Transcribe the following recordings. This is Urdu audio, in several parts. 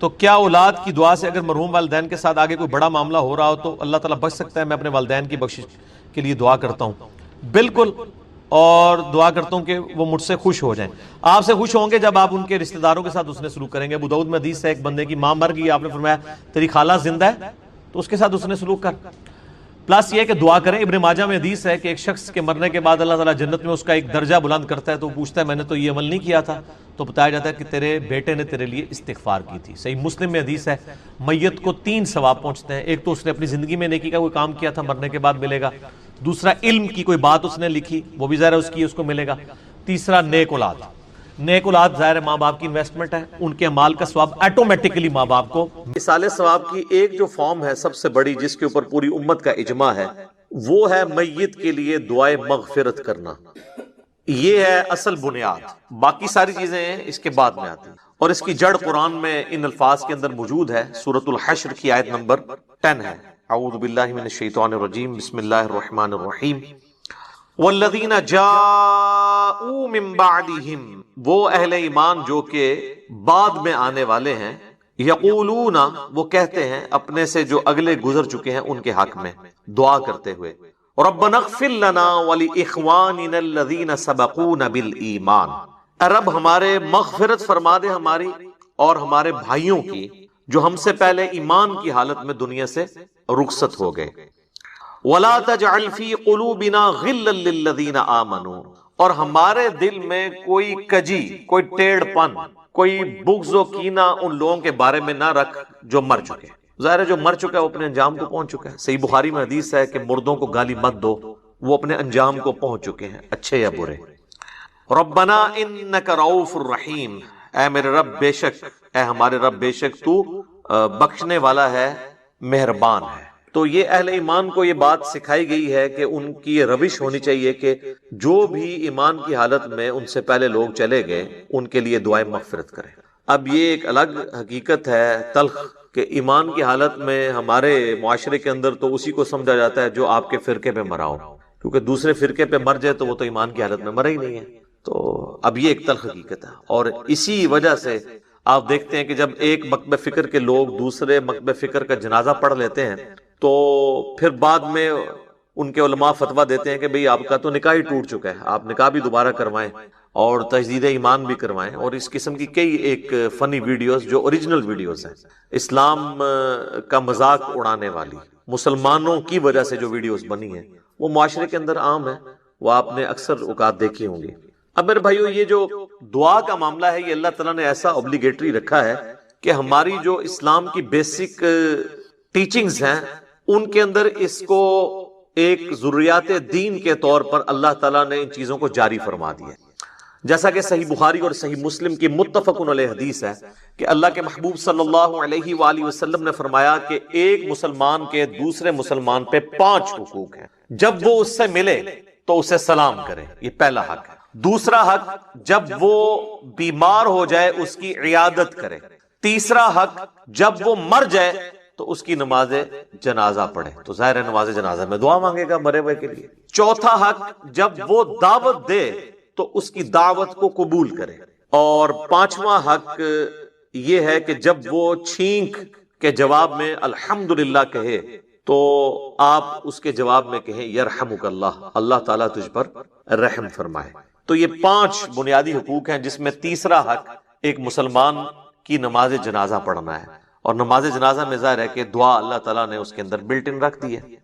تو کیا اولاد کی دعا سے اگر مرحوم والدین کے ساتھ آگے کوئی بڑا معاملہ ہو رہا ہو تو اللہ تعالیٰ بخش سکتا ہے؟ میں اپنے والدین کی بخشش کے لیے دعا کرتا ہوں، بالکل، اور دعا کرتا ہوں کہ وہ مجھ سے خوش ہو جائیں۔ آپ سے خوش ہوں گے جب آپ ان کے رشتہ داروں کے ساتھ اس نے سلوک کریں گے۔ ابو داؤد میں حدیث ہے ایک بندے کی ماں مر گئی، آپ نے فرمایا تیری خالہ زندہ ہے تو اس کے ساتھ اس نے سلوک کر، پلس یہ کہ دعا کریں۔ ابن ماجہ میں حدیث ہے کہ ایک شخص کے مرنے کے بعد اللہ تعالیٰ جنت میں اس کا ایک درجہ بلند کرتا ہے، تو پوچھتا ہے میں نے تو یہ عمل نہیں کیا تھا، تو بتایا جاتا ہے کہ تیرے بیٹے نے تیرے لیے استغفار کی تھی۔ صحیح مسلم میں حدیث ہے میت کو 3 ثواب پہنچتے ہیں، ایک تو اس نے اپنی زندگی میں نیکی کا کوئی کام کیا تھا، مرنے کے بعد ملے گا، دوسرا علم کی کوئی بات اس نے لکھی، وہ بھی ظاہر ہے اس کی، اس کو ملے گا، تیسرا نیک اولاد۔ نیک اولاد ظاہر ہے ماں باپ کی انویسٹمنٹ ہے، ان کے اعمال کا ثواب آٹومیٹکلی ماں باپ کو۔ اصال ثواب کی ایک جو فارم ہے سب سے بڑی، جس کے اوپر پوری امت کا اجماع ہے، وہ ہے میت کے لیے دعائے مغفرت کرنا۔ یہ ہے اصل بنیاد، باقی ساری چیزیں اس کے بعد میں آتی ہیں، اور اس کی جڑ قرآن میں ان الفاظ کے اندر موجود ہے۔ سورۃ الحشر کی آیت نمبر 10 ہے، اعوذ باللہ من الشیطان الرجیم، بسم اللہ الرحمن الرحیم، والذین جاءوا من بعدہم، وہ اہل ایمان جو کہ بعد میں آنے والے ہیں، یقولون، وہ کہتے ہیں اپنے سے جو اگلے گزر چکے ہیں ان کے حق میں دعا کرتے ہوئے، ربنا اغفر لنا ولاخواننا الذین سبقونا بالایمان، اے رب ہمارے مغفرت فرما دے ہماری اور ہمارے بھائیوں کی جو ہم سے پہلے ایمان کی حالت میں دنیا سے رخصت ہو گئے، ولا تجعل فی قلوبنا غلا للذین آمنوا، اور ہمارے دل میں کوئی کجی، کوئی ٹیڑھ پن، کوئی بغض و کینہ ان لوگوں کے بارے میں نہ رکھ جو مر چکے۔ ظاہر ہے جو مر چکا ہے وہ اپنے انجام کو پہنچ چکا ہے۔ صحیح بخاری میں حدیث ہے کہ مردوں کو گالی مت دو، وہ اپنے انجام کو پہنچ چکے ہیں، اچھے یا برے۔ ربنا انک رؤوف الرحیم، اے میرے رب بے شک، اے ہمارے رب بے شک تو بخشنے والا ہے، مہربان ہے۔ تو یہ اہل ایمان کو یہ بات سکھائی گئی ہے کہ ان کی یہ روش ہونی چاہیے کہ جو بھی ایمان کی حالت میں ان سے پہلے لوگ چلے گئے ان کے لیے دعائیں مغفرت کریں۔ اب یہ ایک الگ حقیقت ہے تلخ کہ ایمان کی حالت میں ہمارے معاشرے کے اندر تو اسی کو سمجھا جاتا ہے جو آپ کے فرقے پہ مرا ہو، کیونکہ دوسرے فرقے پہ مر جائے تو وہ تو ایمان کی حالت میں مرا ہی نہیں ہے۔ تو اب یہ ایک تلخ حقیقت ہے، اور اسی وجہ سے آپ دیکھتے ہیں کہ جب ایک مکتب فکر کے لوگ دوسرے مکتب فکر کا جنازہ پڑھ لیتے ہیں تو پھر بعد میں ان کے علماء فتویٰ دیتے ہیں کہ بھئی آپ کا تو نکاح ہی ٹوٹ چکا ہے، آپ نکاح بھی دوبارہ کروائیں اور تجدید ایمان بھی کروائیں، اور اس قسم کی کئی ایک فنی ویڈیوز جو اوریجنل ویڈیوز ہیں، اسلام کا مذاق اڑانے والی، مسلمانوں کی وجہ سے جو ویڈیوز بنی ہیں وہ معاشرے کے اندر عام ہے، وہ آپ نے اکثر اوقات دیکھی ہوں گی۔ اب میرے بھائیو، یہ جو دعا کا معاملہ ہے یہ اللہ تعالیٰ نے ایسا اوبلیگیٹری رکھا ہے کہ ہماری جو اسلام کی بیسک ٹیچنگز ہیں ان کے اندر اس کو ایک ضروریات دین کے طور پر اللہ تعالیٰ نے ان چیزوں کو جاری فرما دیا ہے۔ جیسا کہ صحیح بخاری اور صحیح مسلم کی متفق علیہ حدیث ہے کہ اللہ کے محبوب صلی اللہ علیہ وآلہ وسلم نے فرمایا کہ ایک مسلمان کے دوسرے مسلمان پہ 5 حقوق ہیں۔ جب وہ اس سے ملے تو اسے سلام کرے، یہ پہلا حق ہے۔ دوسرا حق، جب وہ بیمار ہو جائے اس کی عیادت کرے۔ تیسرا حق، جب وہ مر جائے تو اس کی نماز جنازہ پڑھے، تو ظاہر ہے نماز جنازہ میں دعا مانگے گا مرے ہوئے کے لیے۔ چوتھا حق، جب وہ دعوت دے تو اس کی دعوت کو قبول کرے۔ اور 5واں حق یہ ہے کہ جب وہ چھینک کے جواب میں الحمدللہ کہے تو آپ اس کے جواب میں کہیں یرحمک اللہ، اللہ تعالیٰ تجھ پر رحم فرمائے۔ تو یہ 5 بنیادی حقوق ہیں، جس میں تیسرا حق ایک مسلمان کی نماز جنازہ پڑھنا ہے، اور نماز جنازہ میں ظاہر ہے کہ دعا اللہ تعالیٰ نے اس کے اندر بلٹ ان رکھ دی ہے۔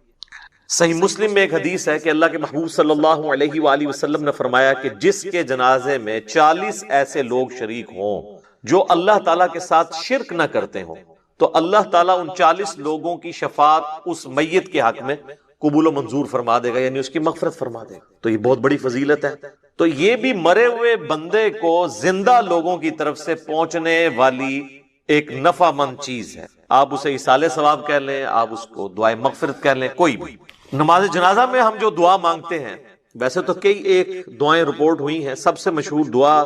صحیح مسلم میں ایک حدیث ہے کہ اللہ کے محبوب صلی اللہ علیہ وآلہ وسلم نے فرمایا کہ جس کے جنازے میں 40 ایسے لوگ شریک ہوں جو اللہ تعالیٰ کے ساتھ شرک نہ کرتے ہوں تو اللہ تعالیٰ ان 40 لوگوں کی شفاعت اس میت کے حق میں قبول و منظور فرما دے گا، یعنی اس کی مغفرت فرما دے گا۔ تو یہ بہت بڑی فضیلت ہے۔ تو یہ بھی مرے ہوئے بندے کو زندہ لوگوں کی طرف سے پہنچنے والی ایک نفع مند چیز ہے۔ آپ اسے ایصال ثواب کہہ لیں، آپ اس کو دعائے مغفرت کہہ لیں، کوئی بھی۔ نماز جنازہ میں ہم جو دعا مانگتے ہیں، ویسے تو کئی ایک دعائیں رپورٹ ہوئی ہیں، سب سے مشہور دعا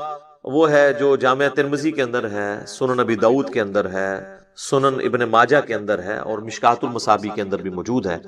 وہ ہے جو جامعہ ترمذی کے اندر ہے، سنن ابی داؤد کے اندر ہے، سنن ابن ماجہ کے اندر ہے، اور مشکات المصابی کے اندر بھی موجود ہے۔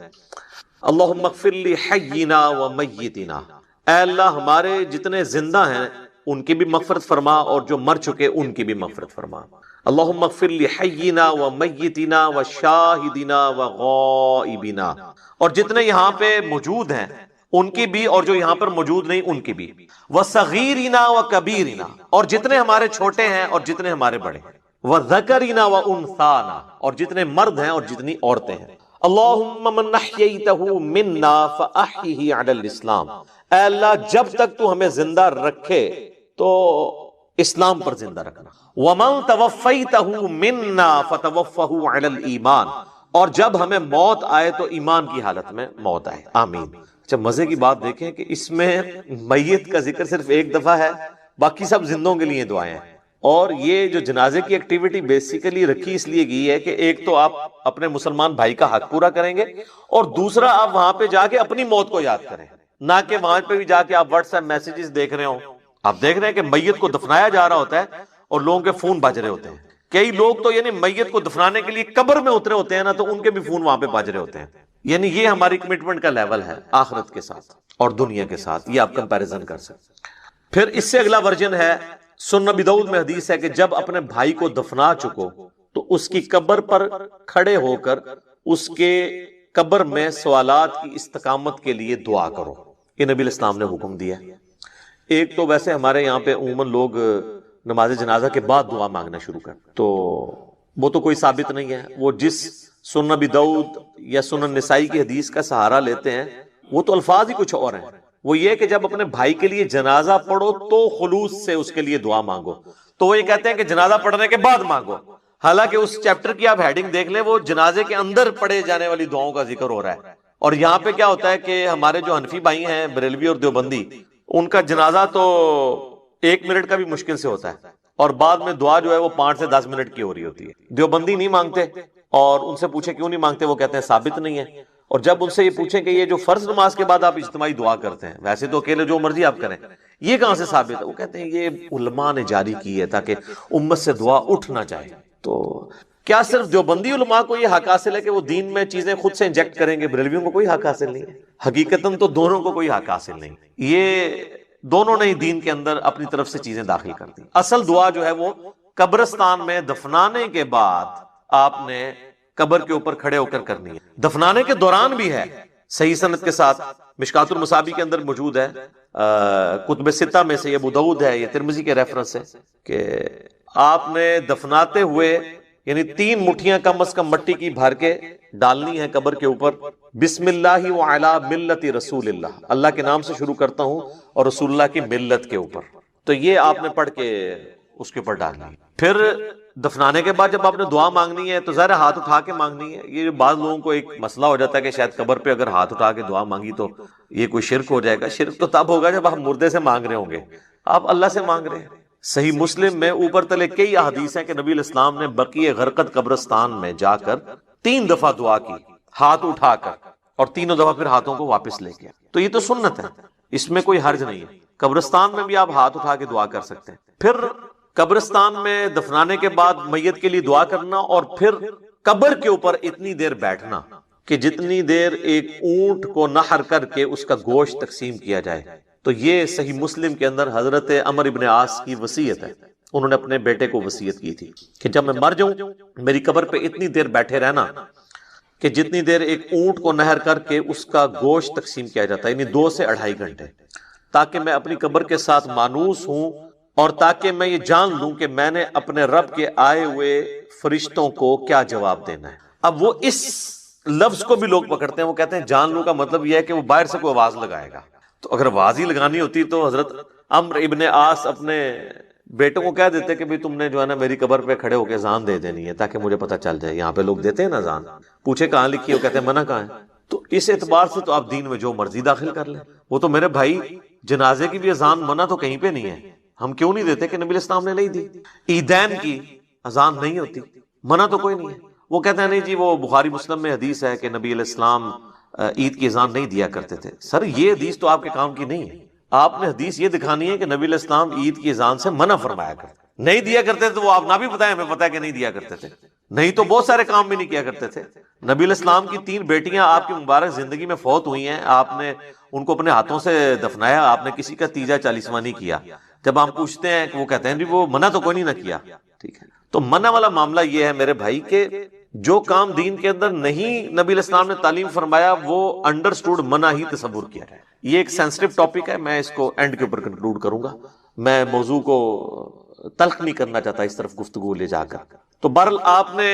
اللہم اغفر لی حینا و میتنا، اے اللہ ہمارے جتنے زندہ ہیں ان کی بھی مغفرت فرما اور جو مر چکے ان کی بھی مغفرت فرما۔ اللہم اغفر لحینا و میتنا و شاہدنا و غائبنا، اور جتنے یہاں پہ موجود ہیں ان کی بھی، اور جو یہاں پر موجود نہیں ان کی بھی، وصغیرنا و کبیرنا، اور جتنے ہمارے چھوٹے ہیں اور جتنے ہمارے بڑے ہیں، وذکرنا و انثانا، اور جتنے مرد ہیں اور جتنی عورتیں ہیں۔ اللہم من احییتہ منا فاحیہ علی الاسلام، اے اللہ جب تک تو ہمیں زندہ رکھے تو اسلام پر زندہ رکھنا۔ وَمَن تَوَفَّيْتَهُ مِنَّا فَتَوَفَّهُ عَلَى الْإِيمَانِ، اور جب ہمیں موت آئے تو ایمان کی حالت میں موت آئے، آمین۔ اچھا، مزے کی بات دیکھیں کہ اس میں میت کا ذکر صرف ایک دفعہ ہے، باقی سب زندوں کے لیے دعائیں ہیں۔ اور یہ جو جنازے کی ایکٹیویٹی بیسیکلی رکھی اس لیے گئی ہے کہ ایک تو آپ اپنے مسلمان بھائی کا حق پورا کریں گے، اور دوسرا آپ وہاں پہ جا کے اپنی موت کو یاد کریں، نہ کہ وہاں پہ بھی جا کے آپ واٹس ایپ میسیجز دیکھ رہے ہوں۔ آپ دیکھ رہے ہیں کہ میت کو دفنایا جا رہا ہوتا ہے اور لوگوں کے فون بج رہے ہوتے ہیں۔ کئی لوگ تو یعنی میت کو دفنانے کے لیے قبر میں اترے ہوتے ہیں نا، تو ان کے بھی فون وہاں پہ بج رہے ہوتے ہیں۔ یعنی یہ ہماری کمٹمنٹ کا لیول ہے آخرت کے ساتھ اور دنیا کے ساتھ، یہ آپ کمپیریزن کر سکتے۔ پھر اس سے اگلا ورژن ہے، سنن ابی داؤد میں حدیث ہے کہ جب اپنے بھائی کو دفنا چکو تو اس کی قبر پر کھڑے ہو کر اس کے قبر میں سوالات کی استقامت کے لیے دعا کرو۔ یہ نبی الاسلام نے حکم دیا۔ ایک تو ویسے ہمارے یہاں پہ عموماً لوگ نماز جنازہ کے بعد دعا مانگنا شروع کر، تو وہ تو کوئی ثابت نہیں ہے۔ وہ جس سنن ابی داؤد یا سنن نسائی کی حدیث کا سہارا لیتے ہیں وہ تو الفاظ ہی کچھ اور ہیں۔ وہ یہ کہ جب اپنے بھائی کے لیے جنازہ پڑھو تو خلوص سے اس کے لیے دعا مانگو، تو وہ یہ کہتے ہیں کہ جنازہ پڑھنے کے بعد مانگو، حالانکہ اس چیپٹر کی آپ ہیڈنگ دیکھ لیں، وہ جنازے کے اندر پڑھے جانے والی دعاؤں کا ذکر ہو رہا ہے۔ اور یہاں پہ کیا ہوتا ہے کہ ہمارے جو حنفی بھائی ہیں، بریلوی اور دیوبندی، ان کا جنازہ تو 1 منٹ کا بھی مشکل سے ہوتا ہے، اور بعد میں دعا جو ہے وہ 5 سے 10 منٹ کی ہو رہی ہوتی ہے۔ دیوبندی نہیں مانگتے، اور ان سے پوچھیں کیوں نہیں مانگتے، وہ کہتے ہیں ثابت نہیں ہے۔ اور جب ان سے یہ پوچھیں کہ یہ جو فرض نماز کے بعد آپ اجتماعی دعا کرتے ہیں، ویسے تو اکیلے جو مرضی آپ کریں، یہ کہاں سے ثابت ہے؟ وہ کہتے ہیں یہ علماء نے جاری کی ہے تاکہ امت سے دعا اٹھ نہ جائے۔ تو کیا صرف دیوبندی علماء کو یہ حق حاصل ہے کہ وہ دین میں چیزیں خود سے انجیکٹ کریں گے؟ بریلویوں کو کوئی حق حاصل نہیں ہے؟ حقیقتاً تو دونوں کو کوئی حق حاصل نہیں، یہ دونوں نے ہی دین کے اندر اپنی طرف سے چیزیں داخل کر دی۔ اصل دعا جو ہے وہ قبرستان میں دفنانے کے بعد آپ نے قبر کے اوپر کھڑے ہو کر کرنی ہے۔ دفنانے کے دوران بھی ہے، صحیح سند کے ساتھ، مشکات المصابیح کے اندر موجود ہے، کتب ستہ میں سے یہ ابو داؤد ہے، یہ ترمذی کے ریفرنس ہے کہ آپ نے دفناتے ہوئے یعنی 3 مٹھیاں کم از کم مٹی کی بھر کے ڈالنی ہے قبر کے اوپر، بسم اللہ وعلی ملت رسول اللہ، اللہ کے نام سے شروع کرتا ہوں اور رسول اللہ کی ملت کے اوپر، تو یہ آپ نے پڑھ کے اس کے اوپر ڈالنی ہے۔ پھر دفنانے کے بعد جب آپ نے دعا مانگنی ہے تو ظاہر ہاتھ اٹھا کے مانگنی ہے۔ یہ بعض لوگوں کو ایک مسئلہ ہو جاتا ہے کہ شاید قبر پہ اگر ہاتھ اٹھا کے دعا مانگی تو یہ کوئی شرک ہو جائے گا۔ شرک تو تب ہوگا جب آپ مردے سے مانگ رہے ہوں گے، آپ اللہ سے مانگ رہے ہیں۔ صحیح مسلم میں اوپر تلے کئی احادیث ہیں کہ نبی علیہ السلام نے بقیع غرقد قبرستان میں جا کر 3 دفعہ دعا کی ہاتھ اٹھا کر، اور 3 دفعہ پھر ہاتھوں کو واپس لے گیا۔ تو یہ تو سنت ہے، اس میں کوئی حرج نہیں ہے۔ قبرستان میں بھی آپ ہاتھ اٹھا کے دعا کر سکتے ہیں۔ پھر قبرستان میں دفنانے کے بعد میت کے لیے دعا کرنا، اور پھر قبر کے اوپر اتنی دیر بیٹھنا کہ جتنی دیر ایک اونٹ کو نحر کر کے اس کا گوشت تقسیم کیا جائے۔ تو یہ صحیح مسلم کے اندر حضرت عمر ابن عاص کی وصیت ہے، انہوں نے اپنے بیٹے کو وصیت کی تھی کہ جب میں مر جاؤں میری قبر پہ اتنی دیر بیٹھے رہنا کہ جتنی دیر ایک اونٹ کو نحر کر کے اس کا گوشت تقسیم کیا جاتا ہے، یعنی 2 سے 2.5 گھنٹے، تاکہ میں اپنی قبر کے ساتھ مانوس ہوں، اور تاکہ میں یہ جان لوں کہ میں نے اپنے رب کے آئے ہوئے فرشتوں کو کیا جواب دینا ہے۔ اب وہ اس لفظ کو بھی لوگ پکڑتے ہیں، وہ کہتے ہیں جان لوں کا مطلب یہ ہے کہ وہ باہر سے کوئی آواز لگائے گا۔ تو اگر آواز ہی لگانی ہوتی تو حضرت عمرو ابن عاص اپنے بیٹوں کو کہہ دیتے کہ تم نے جو ہے نا میری قبر پہ کھڑے ہو کے اذان دے دینی ہے تاکہ مجھے پتہ چل جائے۔ یہاں پہ لوگ دیتے ہیں نا اذان، پوچھے کہاں لکھی ہے، وہ کہتے ہیں منع کہاں ہے۔ تو اس اعتبار سے تو آپ دین میں جو مرضی داخل کر لیں۔ وہ تو میرے بھائی جنازے کی بھی اذان منع تو کہیں پہ نہیں ہے، ہم کیوں نہیں دیتے کہ نبی علیہ السلام نے نہیں دی۔ عیدین کی اذان نہیں ہوتی، منع تو کوئی نہیں ہے۔ وہ کہتے ہیں نہیں جی وہ بخاری مسلم میں حدیث ہے کہ نبی علیہ السلام عید کی اذان نہیں دیا کرتے تھے۔ سر یہ حدیث تو آپ کے کام کی نہیں ہے، آپ نے حدیث یہ دکھانی ہے کہ نبی علیہ السلام عید کی اذان سے منع فرمایا کرتے، نہیں دیا کرتے تو وہ آپ نہ بھی بتائیں، ہمیں پتہ ہے کہ نہیں دیا کرتے تھے، نہیں تو بہت سارے کام بھی نہیں کیا کرتے تھے۔ نبی علیہ السلام کی 3 بیٹیاں آپ کی مبارک زندگی میں فوت ہوئی ہیں، آپ نے ان کو اپنے ہاتھوں سے دفنایا، آپ نے کسی کا تیجا 40واں نہیں کیا۔ جب ہم پوچھتے ہیں کہ وہ کہتے ہیں جی وہ منع تو کوئی نہیں نہ کیا، ٹھیک ہے۔ تو منع والا معاملہ یہ ہے میرے بھائی کہ جو کام دین کے اندر نہیں نبی علیہ السلام نے تعلیم فرمایا وہ انڈرسٹوڈ منع ہی تصور کیا جائے. یہ ایک سینسٹیو ٹاپک ہے, میں اس کو اینڈ کے اوپر کنکلوڈ کروں گا, میں موضوع کو تلخ نہیں کرنا چاہتا اس طرف گفتگو لے جا کر. تو بہرحال آپ نے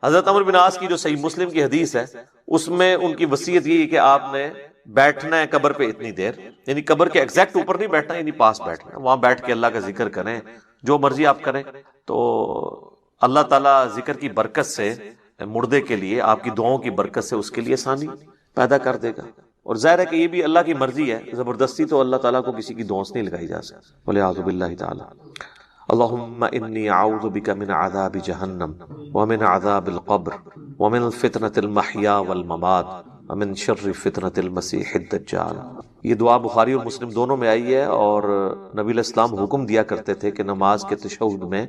حضرت عمرو بن عاص کی جو صحیح مسلم کی حدیث ہے اس میں ان کی وصیت یہ ہے کہ آپ نے بیٹھنا ہے قبر پہ اتنی دیر, یعنی قبر کے ایگزیکٹ اوپر نہیں بیٹھنا, یعنی پاس بیٹھنا ہے, وہاں بیٹھ کے اللہ کا ذکر کریں, جو مرضی آپ کریں. تو اللہ تعالیٰ ذکر کی برکت سے مردے کے لیے, آپ کی دعاؤں کی برکت سے اس کے لیے آسانی پیدا کر دے گا. اور ظاہر ہے کہ یہ بھی اللہ کی مرضی ہے, زبردستی تو اللہ تعالیٰ کو کسی کی دعاؤں سے نہیں لگائی جا سکتی. والعیاذ باللہ تعالی. اللہم انی اعوذ بک من عذاب جہنم ومن عذاب القبر ومن فتنة المحیا والممات ومن شر فتنة المسیح الدجال. یہ دعا بخاری اور مسلم دونوں میں آئی ہے, اور نبی علیہ السلام حکم دیا کرتے تھے کہ نماز کے تشہد میں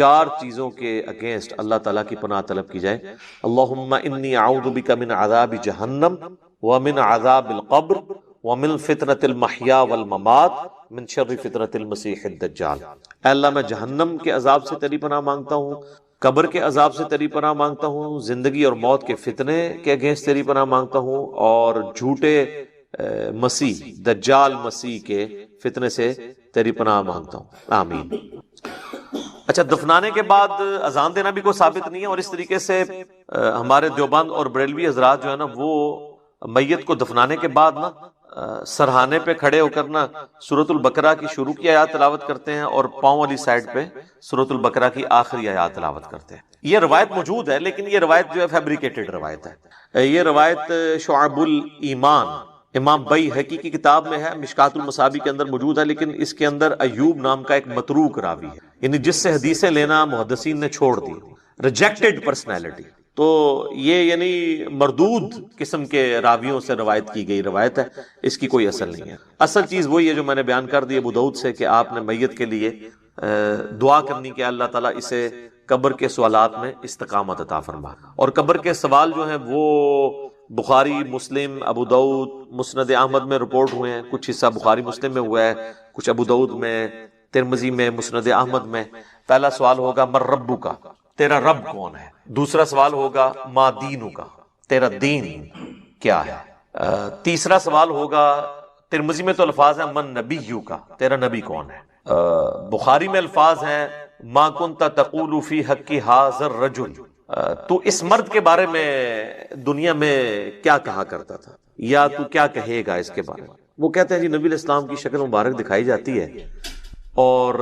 4 چیزوں کے اگینسٹ اللہ تعالیٰ کی پناہ طلب کی جائے. اللہم انی اعوذ بک من عذاب جہنم ومن عذاب القبر ومن فتنة المحیا والممات من شر فتنة المسیح الدجال. اے اللہ میں جہنم کے عذاب سے تیری پناہ مانگتا ہوں, قبر کے عذاب سے تیری پناہ مانگتا ہوں, زندگی اور موت کے فتنے کے اگینسٹ تیری پناہ مانگتا ہوں, اور جھوٹے مسیح دجال مسیح کے فتنے سے تیری پناہ مانگتا ہوں. آمین. اچھا, دفنانے کے بعد اذان دینا بھی کوئی ثابت نہیں ہے, اور اس طریقے سے ہمارے دیوبند اور بریلوی حضرات جو ہے نا وہ میت کو دفنانے کے بعد نا سرہانے پہ کھڑے ہو کر نا سورۃ البقرہ کی شروع کی آیات تلاوت کرتے ہیں, اور پاؤں والی سائڈ پہ سورۃ البقرہ کی آخری آیات تلاوت کرتے ہیں. یہ روایت موجود ہے, لیکن یہ روایت جو ہے فیبریکیٹڈ روایت ہے. یہ روایت شعب الایمان امام بیہقی کی کتاب میں ہے, مشکات المصابیح کے اندر موجود ہے, لیکن اس کے اندر ایوب نام کا ایک متروک راوی ہے, یعنی جس سے حدیثیں لینا محدثین نے چھوڑ دی, ریجیکٹڈ پرسنالٹی. تو یہ یعنی مردود قسم کے راویوں سے روایت کی گئی روایت ہے, اس کی کوئی اصل نہیں ہے. اصل چیز وہی ہے جو میں نے بیان کر دی ابو داؤد سے, کہ آپ نے میت کے لیے دعا کرنی کہ اللہ تعالیٰ اسے قبر کے سوالات میں استقامت عطا فرما. اور قبر کے سوال جو ہیں وہ بخاری, مسلم, ابو داؤد, مسند احمد میں رپورٹ ہوئے ہیں. کچھ حصہ بخاری مسلم میں ہوا ہے, کچھ ابو داؤد میں, ترمذی میں, مسند احمد میں. پہلا سوال ہوگا مر ربو کا, تیرا رب کون ہے. دوسرا سوال ہوگا ما دینو کا, تیرا دین کیا ہے. تیسرا سوال ہوگا, ترمذی میں تو الفاظ ہیں من نبیو کا, تیرا نبی کون ہے. بخاری میں الفاظ ہیں ما کنت تقول فی حق ھذا الرجل, تو اس مرد کے بارے میں دنیا میں کیا کہا کرتا تھا, یا تو کیا کہے گا اس کے بارے میں. وہ کہتے ہیں جی نبی علیہ السلام کی شکل مبارک دکھائی جاتی ہے اور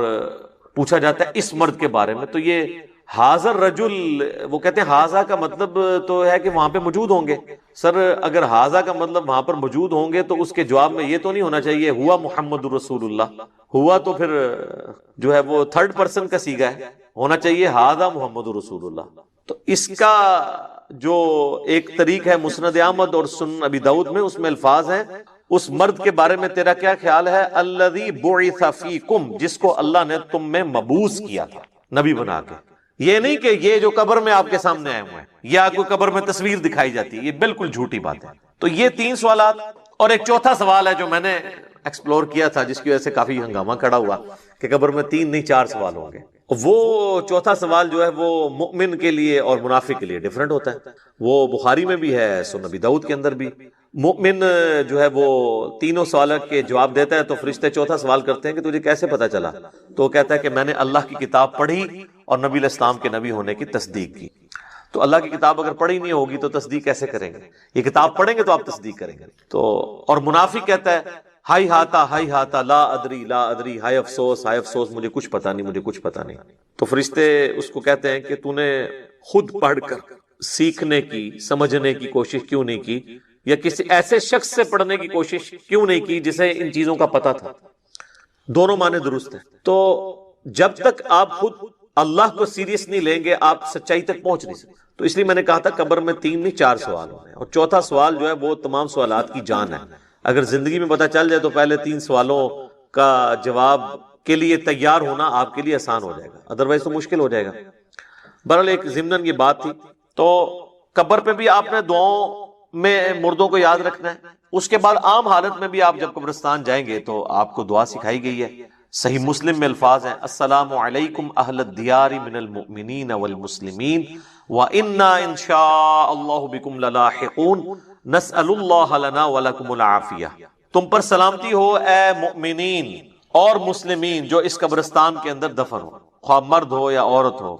پوچھا جاتا ہے اس مرد کے بارے میں. تو یہ حاضر رجل, وہ کہتے ہیں حاضا کا مطلب تو ہے کہ وہاں پہ موجود ہوں گے. سر اگر حاضا کا مطلب وہاں پر موجود ہوں گے تو اس کے جواب میں یہ تو نہیں ہونا چاہیے ہوا محمد رسول اللہ, ہوا تو پھر جو ہے وہ تھرڈ پرسن کا صیغہ ہے, ہونا چاہیے حاضا محمد رسول اللہ. تو اس کا جو ایک طریق ہے مسند احمد اور سنن ابی داؤد میں, اس میں الفاظ ہیں اس مرد کے بارے میں تیرا کیا خیال ہے, الذی بعث فیکم, جس کو اللہ نے تم میں مبعوث کیا تھا نبی بنا کے. یہ نہیں کہ یہ جو قبر میں آپ کے سامنے آئے ہوئے ہیں یا کوئی قبر میں تصویر دکھائی جاتی ہے, یہ بالکل جھوٹی بات ہے. تو یہ 3 سوالات, اور ایک چوتھا سوال ہے جو میں نے ایکسپلور کیا تھا جس کی وجہ سے کافی ہنگامہ کھڑا ہوا کہ قبر میں 3 نہیں 4 سوال ہوں گے. وہ چوتھا سوال جو ہے وہ مؤمن کے لیے اور منافق کے لیے ڈیفرنٹ ہوتا ہے. وہ بخاری میں بھی ہے, سنن ابی داؤد کے اندر بھی. مؤمن جو ہے وہ تینوں سوالوں کے جواب دیتا ہے, تو فرشتے چوتھا سوال کرتے ہیں کہ تجھے کیسے پتا چلا, تو وہ کہتا ہے کہ میں نے اللہ کی کتاب پڑھی اور نبی علیہ السلام کے نبی ہونے کی تصدیق کی. تو اللہ کی کتاب اگر پڑھی نہیں ہوگی تو تصدیق کیسے کریں گے, یہ کتاب پڑھیں گے تو آپ تصدیق کریں گے. تو اور منافق کہتا ہے ہائی ہاتا لا ادری, ہائے افسوس مجھے کچھ پتا نہیں. تو فرشتے اس کو کہتے ہیں کہ تو نے خود پڑھ کر سیکھنے کی سمجھنے کی کوشش کیوں نہیں کی, یا کسی ایسے شخص سے پڑھنے کی کوشش کیوں نہیں کی جسے ان چیزوں کا پتا تھا. دونوں معنی درست ہیں. تو جب تک آپ خود اللہ کو سیریس نہیں لیں گے آپ سچائی تک پہنچ نہیں سکتے. تو اس لیے میں نے کہا تھا قبر میں 3 نہیں 4 سوال ہونے, اور چوتھا سوال جو ہے وہ تمام سوالات کی جان ہے. اگر زندگی میں پتا چل جائے تو پہلے 3 سوالوں کا جواب کے لیے تیار ہونا آپ کے لیے آسان ہو جائے گا, ادروائز تو مشکل ہو جائے گا. بہرحال ایک ضمناً یہ بات تھی. تو قبر پہ بھی آپ نے دعاؤں میں مردوں کو یاد رکھنا ہے. اس کے بعد عام حالت میں بھی آپ جب قبرستان جائیں گے تو آپ کو دعا سکھائی گئی ہے. صحیح مسلم میں الفاظ ہیں السلام علیکم اہل الدیار من المؤمنین والمسلمین وإنا ان شاء اللہ بکم للاحقون نسأل اللہ لنا ولکم العافیہ. تم پر سلامتی ہو اے مؤمنین اور مسلمین جو اس قبرستان کے اندر دفن ہو، خواہ مرد ہو یا عورت ہو.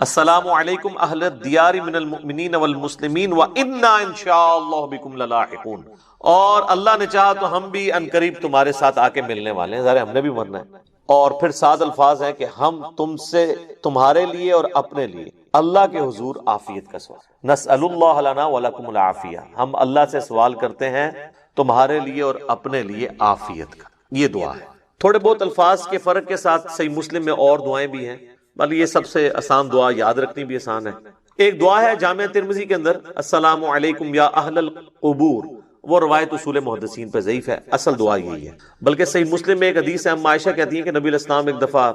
السلام علیکم اہل الدیار من المؤمنین والمسلمین وإنا ان شاء اللہ بکم للاحقون. اور اللہ نے چاہا تو ہم بھی انقریب تمہارے ساتھ آ کے ملنے والے ہیں، ظاہر ہم نے بھی مرنا ہے. اور پھر سات الفاظ ہیں کہ ہم تم سے تمہارے لیے اور اپنے لیے اللہ کے حضور عافیت کا سوال، نسأل اللہ لنا ولکم العافیہ، ہم اللہ سے سوال کرتے ہیں تمہارے لیے اور اپنے لیے عافیت کا. یہ دعا ہے. تھوڑے بہت الفاظ کے فرق کے ساتھ صحیح مسلم میں اور دعائیں بھی ہیں، بلکہ یہ سب سے آسان دعا، یاد رکھنی بھی آسان ہے. ایک دعا ہے جامع ترمذی کے اندر السلام علیکم یا اہل القبور، وہ روایت اصول محدثین پہ ضعیف ہے، اصل دعا یہی ہے. بلکہ صحیح مسلم میں ایک حدیث ہے، ہم عائشہ کہتی ہیں کہ نبی علیہ السلام ایک دفعہ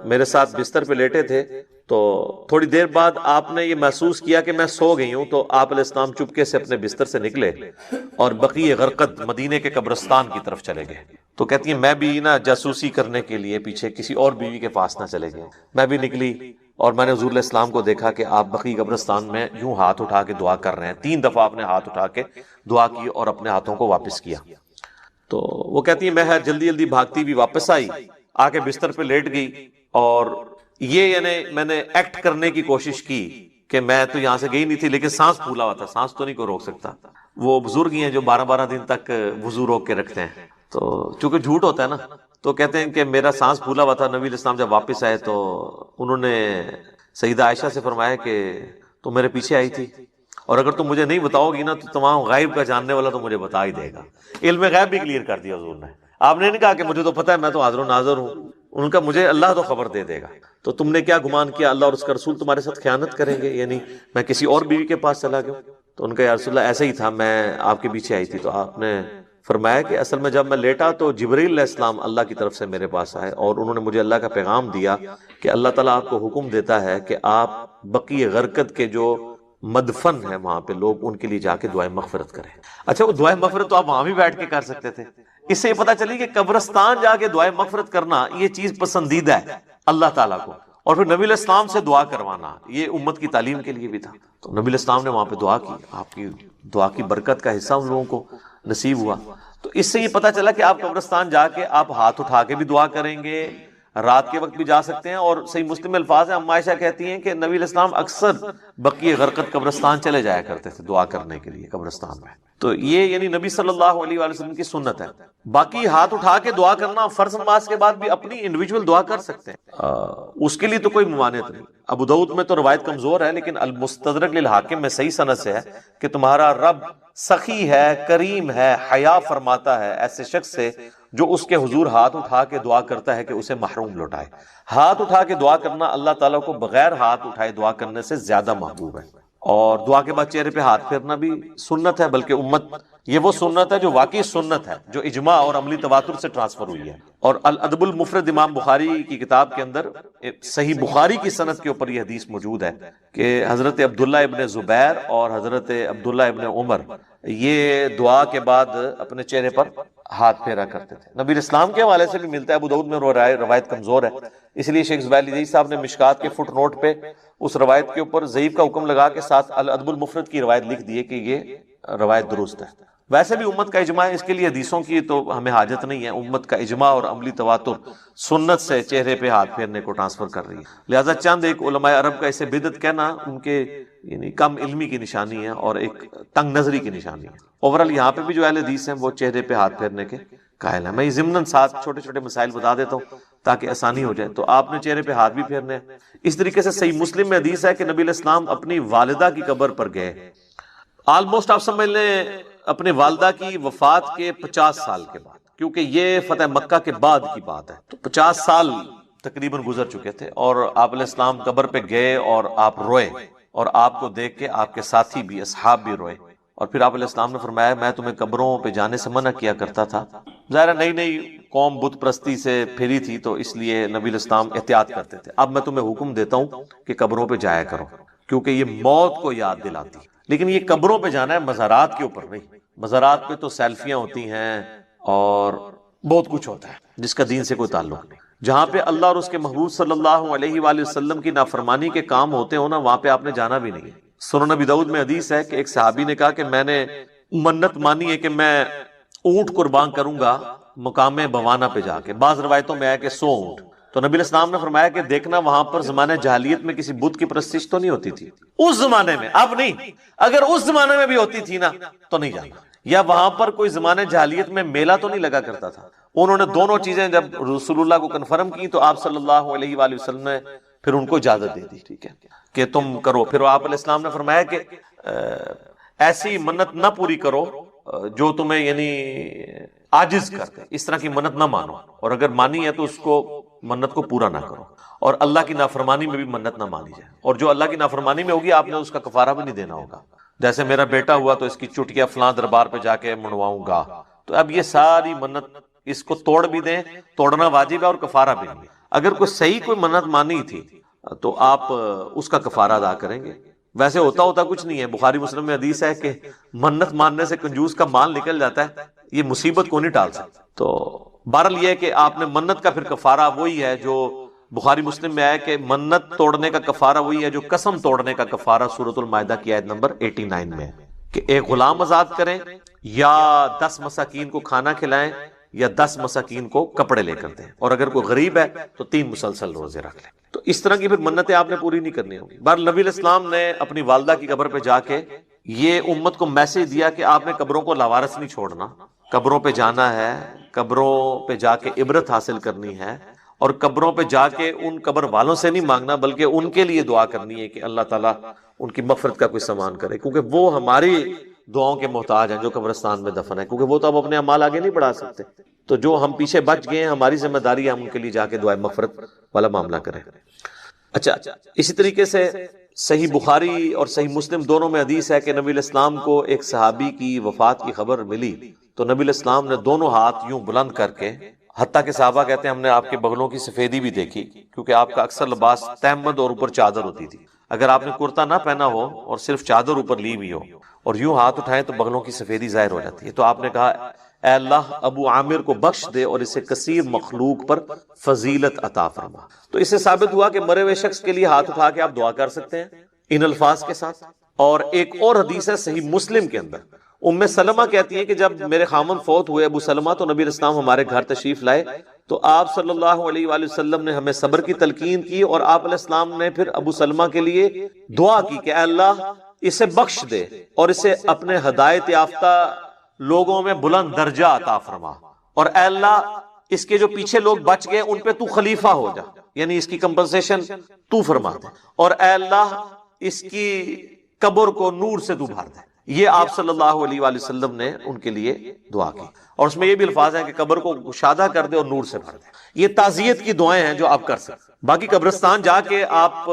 میرے ساتھ بستر پہ لیٹے تھے، تو تھوڑی دیر بعد آپ نے یہ محسوس کیا کہ میں سو گئی ہوں، تو آپ علیہ السلام چپکے سے اپنے بستر سے نکلے اور بقیع غرقد مدینے کے قبرستان کی طرف چلے گئے. تو کہتی ہیں میں بھی نا جاسوسی کرنے کے لیے پیچھے کسی اور بیوی کے پاس نہ چلے گئے، میں بھی نکلی اور میں نے حضور علیہ السلام کو دیکھا کہ آپ بقیع قبرستان میں یوں ہاتھ اٹھا کے دعا کر رہے ہیں. 3 دفعہ آپ نے ہاتھ اٹھا کے دعا کی اور اپنے ہاتھوں کو واپس کیا. تو وہ کہتی ہیں میں جلدی جلدی بھاگتی بھی واپس آئی، آ کے بستر پہ لیٹ گئی، اور یہ یعنی میں نے ایکٹ کرنے کی کوشش کی کہ میں تو یہاں سے گئی نہیں تھی، لیکن سانس پھولا ہوا تھا، سانس تو نہیں کو روک سکتا. وہ بزرگ ہی ہیں جو 12 دن تک وضو روک کے رکھتے ہیں، تو چونکہ جھوٹ ہوتا ہے نا، تو کہتے ہیں کہ میرا سانس پھولا ہوا تھا. نبی علیہ السلام جب واپس آئے تو انہوں نے سیدہ عائشہ سے فرمایا کہ تم میرے پیچھے آئی تھی، اور اگر تم مجھے نہیں بتاؤ گی نا تو تمام غائب کا جاننے والا تو مجھے بتا ہی دے گا. علم غیب بھی کلیئر کر دیا حضور نے. آپ نے نہیں کہا کہ مجھے تو پتہ ہے، میں تو حاضر و ناظر ہوں، ان کا مجھے اللہ تو خبر دے دے گا. تو تم نے کیا گمان کیا اللہ اور اس کا رسول تمہارے ساتھ خیانت کریں گے، یعنی میں کسی اور بیوی کے پاس چلا گیا؟ تو ان کا یا رسول اللہ ایسا ہی تھا، میں آپ کے پیچھے آئی تھی. تو آپ نے فرمایا کہ اصل میں جب میں لیٹا تو جبرائیل علیہ السلام اللہ کی طرف سے میرے پاس آئے اور انہوں نے مجھے اللہ کا پیغام دیا کہ اللہ تعالیٰ آپ کو حکم دیتا ہے کہ آپ بقیع غرقد کے جو مدفن ہے وہاں پہ لوگ، ان کے لیے جا کے دعائیں مغفرت کریں. اچھا، وہ دعائیں مغفرت تو آپ وہاں بھی بیٹھ کے کر سکتے تھے. اس سے یہ پتہ چلی کہ قبرستان جا کے دعائیں مغفرت کرنا یہ چیز پسندیدہ ہے اللہ تعالیٰ کو، اور پھر نبی علیہ السلام سے دعا کروانا یہ امت کی تعلیم کے لیے بھی تھا. تو نبی علیہ السلام نے وہاں پہ دعا کی، آپ کی دعا کی برکت کا حصہ ان لوگوں کو نصیب ہوا. تو اس سے یہ پتہ چلا کہ آپ قبرستان جا کے آپ ہاتھ اٹھا کے بھی دعا کریں گے، رات کے وقت بھی جا سکتے ہیں. اور صحیح مسلم میں الفاظ ہیں، ام عائشہ کہتی ہیں کہ نبی علیہ السلام اکثر بقیع غرقد قبرستان چلے جایا کرتے تھے دعا کرنے کے لیے قبرستان میں. تو یہ یعنی نبی صلی اللہ علیہ وآلہ وسلم کی سنت ہے. باقی ہاتھ اٹھا کے دعا کرنا فرض نماز کے بعد بھی اپنی انڈیویجول دعا کر سکتے ہیں، اس کے لیے تو کوئی ممانعت نہیں. ابو داؤد میں تو روایت کمزور ہے، لیکن المستدرک للحاکم میں صحیح سند سے ہے کہ تمہارا رب سخی ہے، کریم ہے، حیا فرماتا ہے ایسے شخص سے جو اس کے حضور ہاتھ اٹھا کے دعا کرتا ہے کہ اسے محروم لوٹائے. ہاتھ اٹھا کے دعا کرنا اللہ تعالیٰ کو بغیر ہاتھ اٹھائے دعا کرنے سے زیادہ محبوب ہے. اور دعا کے بعد چہرے پہ ہاتھ پھیرنا بھی سنت ہے، بلکہ امت یہ وہ سنت ہے جو واقعی سنت ہے، جو اجماع اور عملی تواتر سے ٹرانسفر ہوئی ہے. اور الادب المفرد امام بخاری کی کتاب کے اندر صحیح بخاری کی سند کے اوپر یہ حدیث موجود ہے کہ حضرت عبداللہ ابن زبیر اور حضرت عبداللہ ابن عمر یہ دعا کے بعد اپنے چہرے پر ہاتھ پھیرا کرتے تھے. نبی اسلام کے حوالے سے بھی ملتا ہے، ابو داؤد میں روایت کمزور ہے، اس لیے شیخ زبیر علی صاحب نے مشکات کے فٹ نوٹ پہ اس روایت کے اوپر ضعیف کا حکم لگا کے ساتھ الادب المفرد کی روایت لکھ دی ہے کہ یہ روایت درست ہے. ویسے بھی امت کا اجماع ہے، اس کے لیے حدیثوں کی تو ہمیں حاجت نہیں ہے. امت کا اجماع اور عملی تواتر سنت سے چہرے پہ ہاتھ پھیرنے کو ٹرانسفر کر رہی ہے. لہذا چند ایک علماء عرب کا اسے بدعت کہنا ان کے یعنی کم علمی کی نشانی ہے اور ایک تنگ نظری کی نشانی ہے. اوورال یہاں پہ بھی جو اہل حدیث ہیں وہ چہرے پہ ہاتھ پھیرنے کے قائل ہیں. میں ضمناً ساتھ چھوٹے چھوٹے مسائل بتا دیتا ہوں تاکہ آسانی ہو جائے. تو آپ نے چہرے پہ ہاتھ بھی پھیرنے ہیں. اس طریقے سے صحیح مسلم میں حدیث ہے کہ نبی علیہ السلام اپنی والدہ کی قبر پر گئے. آلموسٹ آپ سمجھ لیں اپنے والدہ کی وفات کے 50 سال کے بعد، کیونکہ یہ فتح مکہ کے بعد کی بات ہے، تو 50 سال تقریباً گزر چکے تھے. اور آپ علیہ السلام قبر پہ گئے اور آپ روئے، اور آپ کو دیکھ کے آپ کے ساتھی بھی اصحاب بھی روئے. اور پھر آپ علیہ السلام نے فرمایا میں تمہیں قبروں پہ جانے سے منع کیا کرتا تھا. ظاہر نئی نئی قوم بت پرستی سے پھری تھی تو اس لیے نبی علیہ السلام احتیاط کرتے تھے. اب میں تمہیں حکم دیتا ہوں کہ قبروں پہ جایا کرو، کیونکہ یہ موت کو یاد دلاتی. لیکن یہ قبروں پہ جانا ہے، مزارات کے اوپر نہیں. مزارات پہ تو سیلفیاں ہوتی ہیں اور بہت کچھ ہوتا ہے جس کا دین سے کوئی تعلق نہیں. جہاں پہ اللہ اور اس کے محبوب صلی اللہ علیہ وآلہ وسلم کی نافرمانی کے کام ہوتے ہو نا، وہاں پہ آپ نے جانا بھی نہیں. سنن نبی داؤد میں حدیث ہے کہ ایک صحابی نے کہا کہ میں نے منت مانی ہے کہ میں اونٹ قربان کروں گا مقام بوانا پہ جا کے. بعض روایتوں میں ہے کہ 100 اونٹ. تو نبی علیہ السلام نے فرمایا کہ دیکھنا وہاں پر زمانہ جاہلیت میں کسی بت کی پرستش تو نہیں ہوتی تھی اس زمانے میں، اب نہیں. اگر اس زمانے میں بھی ہوتی تھی نا تو نہیں جانا. یا وہاں پر کوئی زمانہ جاہلیت میں میلہ تو نہیں لگا کرتا تھا. انہوں نے دونوں چیزیں جب رسول اللہ کو کنفرم کی تو آپ صلی اللہ علیہ وآلہ وسلم نے پھر ان کو اجازت دے دی، ٹھیک ہے کہ تم کرو. پھر آپ علیہ السلام نے فرمایا کہ ایسی منت نہ پوری کرو جو تمہیں یعنی عاجز کر دے، اس طرح کی منت نہ مانو، اور اگر مانی ہے تو اس کو منت کو پورا نہ کرو. اور اللہ کی نافرمانی میں بھی منت نہ مانی جائے، اور جو اللہ کی نافرمانی میں ہوگی آپ نے اس کا کفارہ بھی نہیں دینا ہوگا. جیسے میرا بیٹا ہوا تو اس کی چٹکیاں فلاں دربار پہ جا کے منواؤں گا، تو اب یہ ساری منت اس کو توڑ بھی دیں، توڑنا واجب ہے اور کفارہ بھی نہیں. اگر کوئی صحیح کوئی منت مانی تھی تو آپ اس کا کفارہ ادا کریں گے. ویسے ہوتا کچھ نہیں ہے. بخاری مسلم میں حدیث ہے کہ منت ماننے سے کنجوس کا مال نکل جاتا ہے، یہ مصیبت کو نہیں ٹال سکتا. تو بہرحال یہ ہے کہ آپ نے منت کا پھر کفارہ وہی ہے جو بخاری مسلم میں آیا کہ منت توڑنے کا کفارہ وہی ہے جو قسم توڑنے کا کفارہ سورۃ المائدہ کی آیت نمبر 89 میں ہے کہ ایک غلام آزاد کریں یا 10 مساکین کو کھانا کھلائیں یا 10 مساکین کو کپڑے لے کر دیں، اور اگر کوئی غریب ہے تو 3 مسلسل روزے رکھ لیں. تو اس طرح کی پھر منتیں آپ نے پوری نہیں کرنی ہوگی. بہرحال نبی علیہ السلام نے اپنی والدہ کی قبر پہ جا کے یہ امت کو میسج دیا کہ آپ نے قبروں کو لاوارث نہیں چھوڑنا، قبروں پہ جانا ہے، قبروں پہ جا کے عبرت حاصل کرنی ہے، اور قبروں پہ جا کے ان قبر والوں سے نہیں مانگنا بلکہ ان کے لیے دعا کرنی ہے کہ اللہ تعالیٰ ان کی مغفرت کا کوئی سامان کرے، کیونکہ وہ ہماری دعاؤں کے محتاج ہیں جو قبرستان میں دفن ہے، کیونکہ وہ تو اب اپنے اعمال آگے نہیں بڑھا سکتے. تو جو ہم پیچھے بچ گئے ہیں ہماری ذمہ داری ہے ہم ان کے لیے جا کے دعائے مغفرت والا معاملہ کریں. اچھا، اسی طریقے سے صحیح بخاری اور صحیح مسلم دونوں میں حدیث ہے کہ نبی علیہ السلام کو ایک صحابی کی وفات کی خبر ملی تو نبی علیہ السلام نے دونوں ہاتھ یوں بلند کر کے، حتیٰ کہ صحابہ کہتے ہیں ہم نے آپ کے بغلوں کی سفیدی بھی دیکھی، کیونکہ آپ کا اکثر لباس تہمد اور اوپر چادر ہوتی تھی. اگر آپ نے کرتا نہ پہنا ہو اور صرف چادر اوپر لی ہوئی ہو اور یوں ہاتھ اٹھائیں تو بغلوں کی سفیدی ظاہر ہو جاتی ہے. تو آپ نے کہا اے اللہ ابو عامر کو بخش دے اور اسے کثیر مخلوق پر فضیلت عطا فرما. تو اس سے ثابت ہوا کہ مرے ہوئے شخص کے لیے ہاتھ اٹھا کے آپ دعا کر سکتے ہیں ان الفاظ کے ساتھ. اور ایک اور حدیث ہے صحیح مسلم کے اندر، ام سلمہ کہتی ہے کہ جب میرے خامن فوت ہوئے ابو سلمہ تو نبی علیہ السلام ہمارے گھر تشریف لائے تو آپ صلی اللہ علیہ وآلہ وسلم نے ہمیں صبر کی تلقین کی، اور آپ علیہ السلام نے پھر ابو سلمہ کے لیے دعا کی کہ اے اللہ اسے بخش دے اور اسے اپنے ہدایت یافتہ لوگوں میں بلند درجہ عطا فرما، اور اے اللہ اس کے جو پیچھے لوگ بچ گئے ان پہ تو خلیفہ ہو جا، یعنی اس کی کمپنسیشن تو فرما دے، اور اے اللہ اس کی قبر کو نور سے تو بھر دے. یہ آپ صلی اللہ علیہ وآلہ وسلم نے ان کے لیے دعا کی، اور اس میں یہ بھی الفاظ ہیں کہ قبر کو گشادہ کر دے اور نور سے بھر دے. یہ تعزیت کی دعائیں ہیں جو آپ کر سکتے. باقی قبرستان جا کے آپ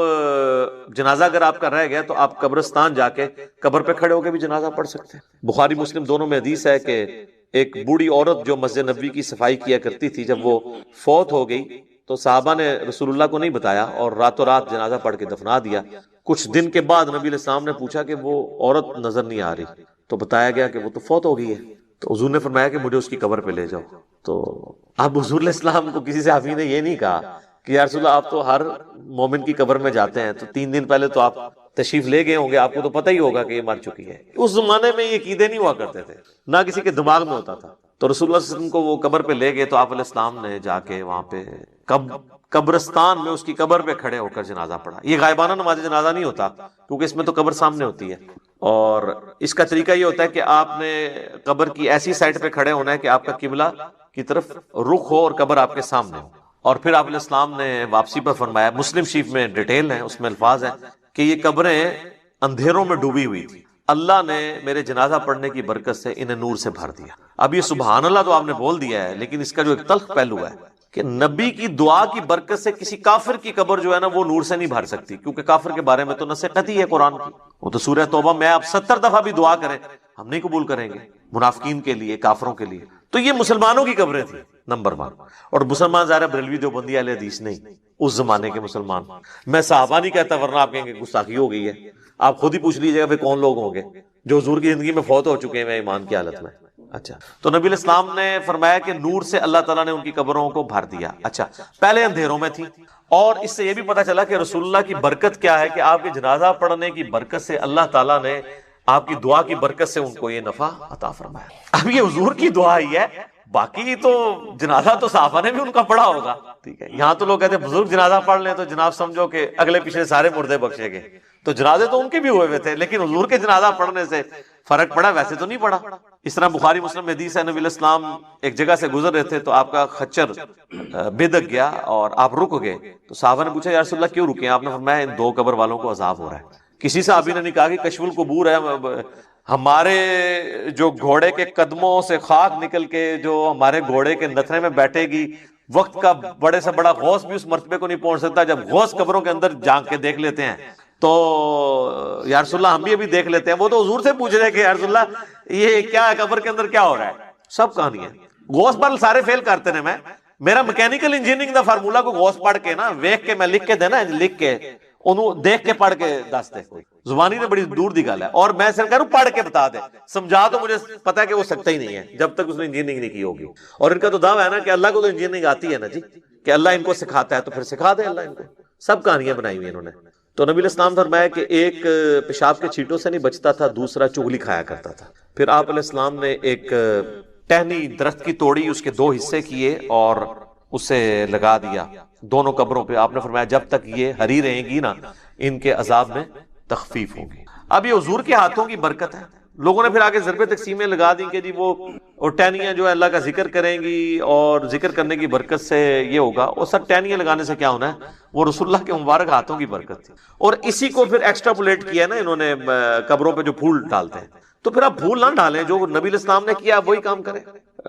جنازہ اگر آپ کا رہ گیا تو آپ قبرستان جا کے قبر پہ کھڑے ہو کے بھی جنازہ پڑھ سکتے ہیں. بخاری مسلم دونوں میں حدیث ہے کہ ایک بوڑھی عورت جو مسجد نبوی کی صفائی کیا کرتی تھی جب وہ فوت ہو گئی تو صحابہ نے رسول اللہ کو نہیں بتایا اور راتوں رات جنازہ پڑھ کے دفنا دیا. کچھ دن کے بعد نبی علیہ السلام نے پوچھا کہ وہ عورت نظر نہیں آ رہی، تو بتایا گیا کہ وہ تو فوت ہو گئی ہے. تو حضور نے فرمایا کہ مجھے اس کی قبر پہ لے جاؤ. تو اب حضور علیہ السلام کو کسی صحابی نے یہ نہیں کہا کہ یا رسول اللہ آپ تو ہر مومن کی قبر میں جاتے ہیں تو 3 دن پہلے تو آپ تشریف لے گئے ہوں گے، آپ کو تو پتہ ہی ہوگا کہ یہ مر چکی ہے. اس زمانے میں یہ عقیدے نہیں ہوا کرتے تھے، نہ کسی کے دماغ میں ہوتا تھا. تو رسول اللہ صلی اللہ علیہ وسلم کو وہ قبر پہ لے گئے تو آپ علیہ السلام نے جا کے وہاں پہ قبرستان میں اس کی قبر پہ کھڑے ہو کر جنازہ پڑھا. یہ غائبانہ نماز جنازہ نہیں ہوتا کیونکہ اس میں تو قبر سامنے ہوتی ہے، اور اس کا طریقہ یہ ہوتا ہے کہ آپ نے قبر کی ایسی سائڈ پہ کھڑے ہونا ہے کہ آپ کا قبلہ کی طرف رخ ہو اور قبر آپ کے سامنے ہو. اور پھر آپ علیہ السلام نے واپسی پر فرمایا، مسلم شریف میں ڈیٹیل ہے، اس میں الفاظ ہیں کہ یہ قبریں اندھیروں میں ڈوبی ہوئی تھی، اللہ نے میرے جنازہ پڑھنے کی برکت سے انہیں نور سے بھر دیا. اب یہ سبحان اللہ تو آپ نے بول دیا ہے، لیکن اس کا جو ایک تلخ پہلو ہے کہ نبی کی دعا کی برکت سے کسی کافر کی قبر جو ہے نا وہ نور سے نہیں بھر سکتی، کیونکہ کافر کے بارے میں تو نص قطعی ہے قرآن کی. وہ تو سورہ توبہ میں آپ 70 دفعہ بھی دعا کریں ہم نہیں قبول کریں گے، منافقین کے لیے، کافروں کے لیے. تو یہ مسلمانوں کی قبریں تھیں نمبر 1. اور مسلمان ظاہر بریلوی دیوبندی اہل حدیث نہیں، اس زمانے کے مسلمان. میں صحابہ نہیں کہتا ورنہ آپ کہیں گے گستاخی ہو گئی ہے. آپ خود ہی پوچھ لیجیے گا پھر کون لوگ ہوں گے جو حضور کی زندگی میں فوت ہو چکے ہیں ایمان کی حالت میں. اچھا، تو نبی علیہ السلام نے فرمایا کہ نور سے اللہ تعالیٰ نے ان کی قبروں کو بھر دیا. اچھا، پہلے اندھیروں میں تھی، اور اس سے یہ بھی پتا چلا کہ رسول اللہ کی برکت کیا ہے کہ آپ کے جنازہ پڑھنے کی برکت سے اللہ تعالیٰ نے آپ کی دعا کی برکت سے ان کو یہ نفع عطا فرمایا. اب یہ حضور کی دعا ہی ہے، باقی تو جنازہ تو صحابہ نے بھی ان کا پڑھا ہوگا. ٹھیک ہے، یہاں تو لوگ کہتے ہیں بزرگ جنازہ پڑھ لیں تو جناب سمجھو کہ اگلے پچھلے سارے مردے بخشے گئے. تو جنازے تو ان کے بھی ہوئے ہوئے تھے، لیکن حضور کے جنازہ پڑھنے سے فرق پڑا، ویسے تو نہیں پڑا. اس طرح بخاری مسلم میں حدیث ہے، نبی علیہ السلام ایک جگہ سے گزر رہے تھے تو آپ کا خچر بدک گیا اور آپ رک گئے. تو صحابہ نے پوچھا یا رسول اللہ کیوں رکے؟ آپ نے فرمایا ان دو قبر والوں کو عذاب ہو رہا ہے. کسی صحابی نے نہیں کہا کہ کشف القبور ہے، ہمارے جو گھوڑے کے قدموں سے خاک نکل کے جو ہمارے گھوڑے کے نتھرے میں بیٹھے گی، وقت کا بڑے سے بڑا غوث بھی اس مرتبے کو نہیں پہنچ سکتا. جب غوث قبروں کے اندر جھانک کے دیکھ لیتے ہیں تو یا رسول اللہ ہم بھی ابھی دیکھ لیتے ہیں. وہ تو حضور سے پوچھ رہے کہ یا رسول اللہ یہ کیا ہے، قبر کے اندر کیا ہو رہا ہے؟ سب کہانی ہے. غوث پر سارے فیل کرتے ہیں. میرا میکینیکل انجینئرنگ دا فارمولا کو غوث پڑھ کے نا ویکھ کے میں لکھ کے دینا، لکھ کے انہوں دیکھ کے پڑھ کے دس دے. زبانی نے بڑی دور دی گل ہے، اور میں صرف کہہ رہا ہوں پڑھ کے بتا دے، سمجھا تو مجھے پتا ہے کہ وہ سکتا ہی نہیں ہے جب تک اس نے انجینئرنگ نہیں کی ہوگی. اور ان کا تو دعویٰ ہے نا کہ اللہ کو تو انجینئرنگ آتی ہے نا جی، کہ اللہ ان کو سکھاتا ہے تو پھر سکھا دے اللہ ان کو. سب کہانیاں بنائی ہوئی انہوں نے. تو نبی علیہ السلام فرمایا کہ ایک پیشاب کے چھینٹوں سے نہیں بچتا تھا، دوسرا چغلی کھایا کرتا تھا. پھر آپ علیہ السلام نے ایک ٹہنی درخت کی توڑی، اس کے دو حصے کیے اور اسے لگا دیا دونوں قبروں پہ. آپ نے فرمایا جب تک یہ ہری رہیں گی نا ان کے عذاب میں تخفیف ہوگی. اب یہ حضور کے ہاتھوں کی برکت ہے. لوگوں نے پھر آگے ضرب تقسیمیں لگا دی کہ جی وہ ٹہنیاں جو ہے اللہ کا ذکر کریں گی اور ذکر کرنے کی برکت سے یہ ہوگا. اور سب ٹہنیاں لگانے سے کیا ہونا ہے؟ وہ رسول اللہ کے مبارک ہاتھوں کی برکت تھی. اور اسی کو پھر ایکسٹراپولیٹ کیا نا انہوں نے قبروں پہ جو پھول ڈالتے ہیں. تو پھر آپ پھول نہ ڈالیں، جو نبی علیہ السلام نے کیا وہی کام کریں.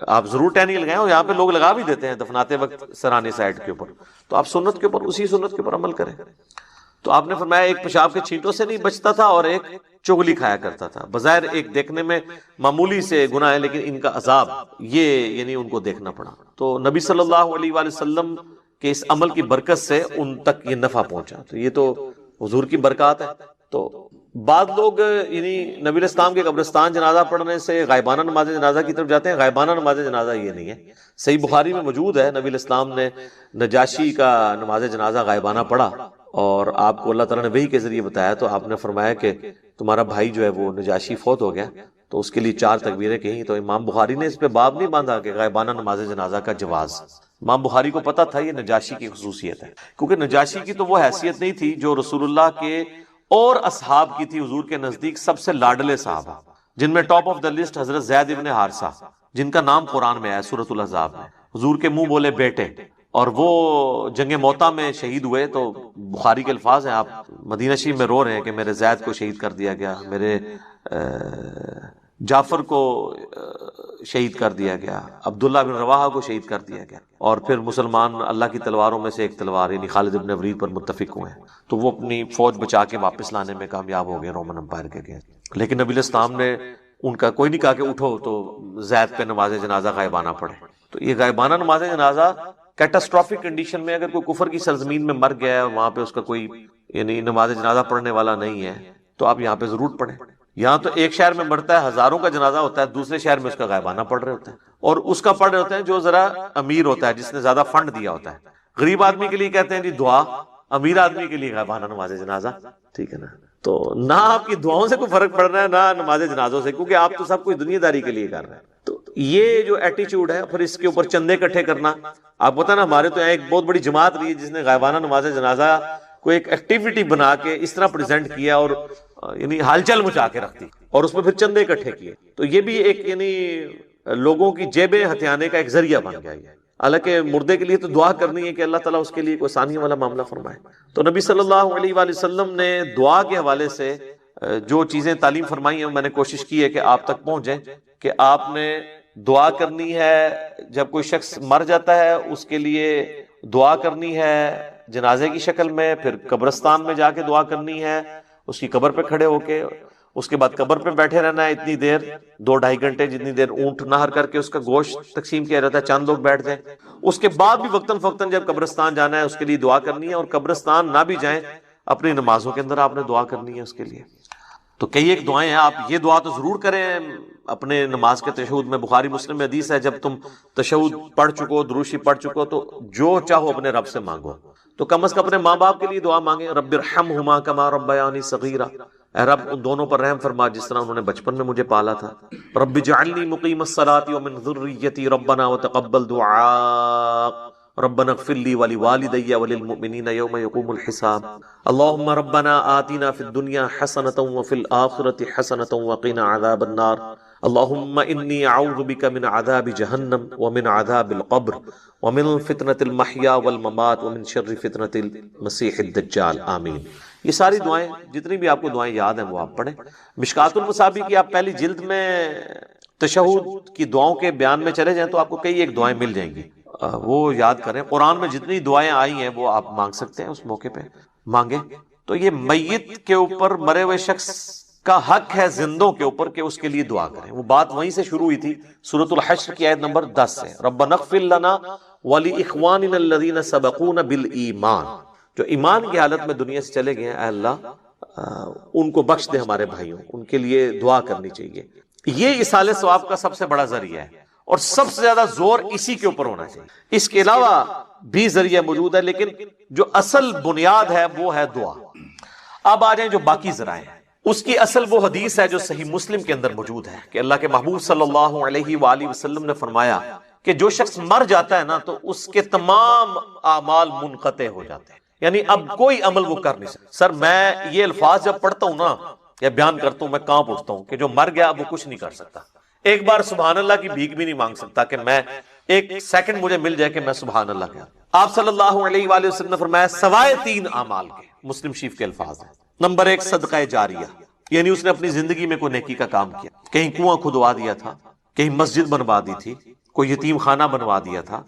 آپ ضرور ٹہنی لگائیں، اور یہاں پہ لوگ لگا بھی دیتے ہیں دفناتے وقت سرانے سائڈ کے اوپر. تو آپ سنت کے اوپر اسی سنت کے اوپر عمل کریں. تو آپ نے فرمایا ایک پیشاب کے چھینٹوں سے نہیں بچتا تھا اور ایک چغلی کھایا کرتا تھا. بظاہر ایک دیکھنے میں معمولی سے گناہ ہے، لیکن ان کا عذاب یہ یعنی ان کو دیکھنا پڑا. تو نبی صلی اللہ علیہ وآلہ وسلم کے اس عمل کی برکت سے ان تک یہ نفع پہنچا. تو یہ تو حضور کی برکات ہے. تو بعض لوگ یعنی نبی علیہ السلام کے قبرستان جنازہ پڑھنے سے غائبانہ نماز جنازہ کی طرف جاتے ہیں. غائبانہ نماز جنازہ یہ نہیں ہے. صحیح بخاری میں موجود ہے نبی علیہ السلام نے نجاشی کا نماز جنازہ غائبانہ پڑھا اور آپ کو اللہ تعالیٰ نے وحی کے ذریعے بتایا. تو آپ نے فرمایا کہ تمہارا بھائی جو ہے وہ نجاشی فوت ہو گیا، تو اس کے لیے 4 تکبیریں کہیں. تو امام بخاری نے اس پہ باب نہیں باندھا کہ غائبانہ نماز جنازہ کا جواز. امام بخاری کو پتا تھا یہ نجاشی کی خصوصیت ہے، کیونکہ نجاشی کی تو وہ حیثیت نہیں تھی جو رسول اللہ کے اور اصحاب کی تھی. حضور کے نزدیک سب سے لاڈلے صحابہ، جن میں ٹاپ آف دا لسٹ حضرت زید ابن حارثہ، جن کا نام قرآن میں ہے سورۃ الاحزاب میں. حضور کے منہ بولے بیٹے، اور وہ جنگ موتا میں شہید ہوئے. تو بخاری کے الفاظ ہیں، آپ مدینہ شریف میں رو رہے ہیں کہ میرے زید کو شہید کر دیا گیا، میرے جعفر کو شہید کر دیا گیا، عبداللہ بن رواحہ کو شہید کر دیا گیا. اور پھر مسلمان اللہ کی تلواروں میں سے ایک تلوار یعنی خالد بن ولید پر متفق ہوئے ہیں. تو وہ اپنی فوج بچا کے واپس لانے میں کامیاب ہو گئے رومن امپائر کے گئے. لیکن نبی علیہ السلام نے ان کا کوئی نہیں کہا کہ اٹھو تو زید پہ نماز جنازہ غائبانہ پڑھے. تو یہ غائبانہ نماز جنازہ کیٹاسٹرافک کنڈیشن میں، اگر کوئی کفر کی سرزمین میں مر گیا ہے، وہاں پہ اس کا کوئی یعنی نماز جنازہ پڑھنے والا نہیں ہے، تو آپ یہاں پہ ضرور پڑھیں. یہاں تو ایک شہر میں مرتا ہے، ہزاروں کا جنازہ ہوتا ہے، دوسرے شہر میں اس کا غائبانہ پڑھ رہے ہوتے ہیں. اور اس کا پڑھ رہے ہوتے ہیں جو ذرا امیر ہوتا ہے، جس نے زیادہ فنڈ دیا ہوتا ہے. غریب آدمی کے لیے کہتے ہیں جی دعا، امیر آدمی کے لیے غائبانہ نماز جنازہ. ٹھیک ہے نا؟ تو نہ آپ کی دعاؤں سے کوئی فرق پڑ رہا ہے نہ نماز جنازوں سے، کیونکہ آپ تو سب کچھ دنیا داری کے لیے کر رہے ہیں. تو یہ جو ایٹیچیوڈ ہے، پھر اس کے اوپر چندے اکٹھے کرنا. آپ پتہ نا ہمارے تو یہاں ایک بہت بڑی جماعت رہی ہے جس نے غائبانہ نماز جنازہ کو ایک ایکٹیویٹی بنا کے اس طرح پریزنٹ کیا اور یعنی ہلچل مچا کے رکھ دی، اور اس میں پھر چندے اکٹھے کیے. تو یہ بھی ایک یعنی لوگوں کی جیبیں ہتھیانے کا ایک ذریعہ بن گیا. حالانکہ مردے کے لیے تو دعا کرنی ہے کہ اللہ تعالیٰ اس کے لیے کوئی آسانی والا معاملہ فرمائے. تو نبی صلی اللہ علیہ وآلہ وسلم نے دعا کے حوالے سے جو چیزیں تعلیم فرمائی ہیں میں نے کوشش کی ہے کہ آپ تک پہنچیں. کہ آپ نے دعا کرنی ہے جب کوئی شخص مر جاتا ہے، اس کے لیے دعا کرنی ہے جنازے کی شکل میں، پھر قبرستان میں جا کے دعا کرنی ہے اس کی قبر پہ کھڑے ہو کے، اس کے بعد قبر پہ بیٹھے رہنا ہے اتنی دیر 2-2.5 گھنٹے، جتنی دیر اونٹ نہر کر کے اس کا گوشت تقسیم کیا جاتا ہے، چند لوگ بیٹھ جائیں. اس کے بعد بھی وقتاً فوقتاً جب قبرستان جانا ہے اس کے لیے دعا کرنی ہے، اور قبرستان نہ بھی جائیں اپنی نمازوں کے اندر آپ نے دعا کرنی ہے اس کے لیے. تو کئی ایک دعائیں ہیں، آپ یہ دعا تو ضرور کریں اپنے نماز کے تشہد میں. بخاری مسلم میں حدیث ہے جب تم تشہد پڑھ چکو، دروشی پڑھ چکو، تو جو چاہو اپنے رب سے مانگو. تو کم از کم اپنے ماں باپ کے لیے دعا مانگیں، رب ارحمہما کما ربیانی صغیرا، اے رب ان دونوں پر رحم فرما جس طرح انہوں نے بچپن میں مجھے پالا تھا. رب اجعلنی مقیم الصلاۃ ومن ذریتی ربنا وتقبل دعاء ربنا اغفر لی ولوالدی وللمؤمنین یوم یقوم الحساب. اللهم ربنا آتنا في الدنيا حسنة وفي الآخرة حسنة وقنا عذاب النار. اللهم إني أعوذ بك من عذاب جهنم ومن عذاب القبر ومن فتنة المحيا والممات ومن شر فتنة المسيح الدجال. آمین. یہ ساری دعائیں جتنی بھی آپ کو دعائیں یاد ہیں وہ آپ پڑھیں. مشکات المصابیح کی آپ پہلی جلد میں تشہد کی دعاؤں کے بیان میں چلے جائیں تو آپ کو کئی ایک دعائیں مل جائیں گی، وہ یاد کریں. قرآن میں جتنی دعائیں آئی ہیں وہ آپ مانگ سکتے ہیں، اس موقع پہ مانگیں. تو یہ میت کے اوپر، مرے ہوئے شخص کا حق ہے زندوں کے اوپر کہ اس کے لیے دعا کریں. وہ بات وہیں سے شروع ہوئی تھی سورۃ الحشر کی آیت نمبر 10 سے. ربنا اغفر لنا ولاخواننا الذین سبقونا بالایمان. جو ایمان کی حالت میں دنیا سے چلے گئے ہیں، اے اللہ ان کو بخش دے ہمارے بھائیوں، ان کے لیے دعا کرنی چاہیے. یہ اصالہ ثواب کا سب سے بڑا ذریعہ ہے اور سب سے زیادہ زور اسی کے اوپر ہونا چاہیے. اس کے علاوہ بھی ذریعہ موجود ہے لیکن جو اصل بنیاد ہے وہ ہے دعا. اب آ جائیں جو باقی ذرائع ہیں. اس کی اصل وہ حدیث ہے جو صحیح مسلم کے اندر موجود ہے کہ اللہ کے محبوب صلی اللہ علیہ وآلہ وسلم نے فرمایا کہ جو شخص مر جاتا ہے نا تو اس کے تمام اعمال منقطع ہو جاتے ہیں، یعنی اب کوئی عمل وہ کر نہیں سکتا. سر میں یہ الفاظ جب پڑھتا ہوں نا یا بیان کرتا ہوں میں کانپ اٹھتا ہوں کہ جو مر گیا وہ کچھ نہیں کر سکتا. ایک بار سبحان اللہ کی بھیک بھی نہیں مانگ سکتا کہ میں ایک سیکنڈ مجھے مل جائے کہ میں سبحان اللہ کہا. آپ صلی اللہ علیہ وآلہ وسلم نے فرمایا سوائے 3 اعمال کے. مسلم شریف کے الفاظ ہیں. نمبر 1 صدقہ جاریہ، یعنی اس نے اپنی زندگی میں کوئی نیکی کا کام کیا، کہیں کنواں کھدوا دیا تھا، کہیں مسجد بنوا دی تھی، کوئی یتیم خانہ بنوا دیا تھا،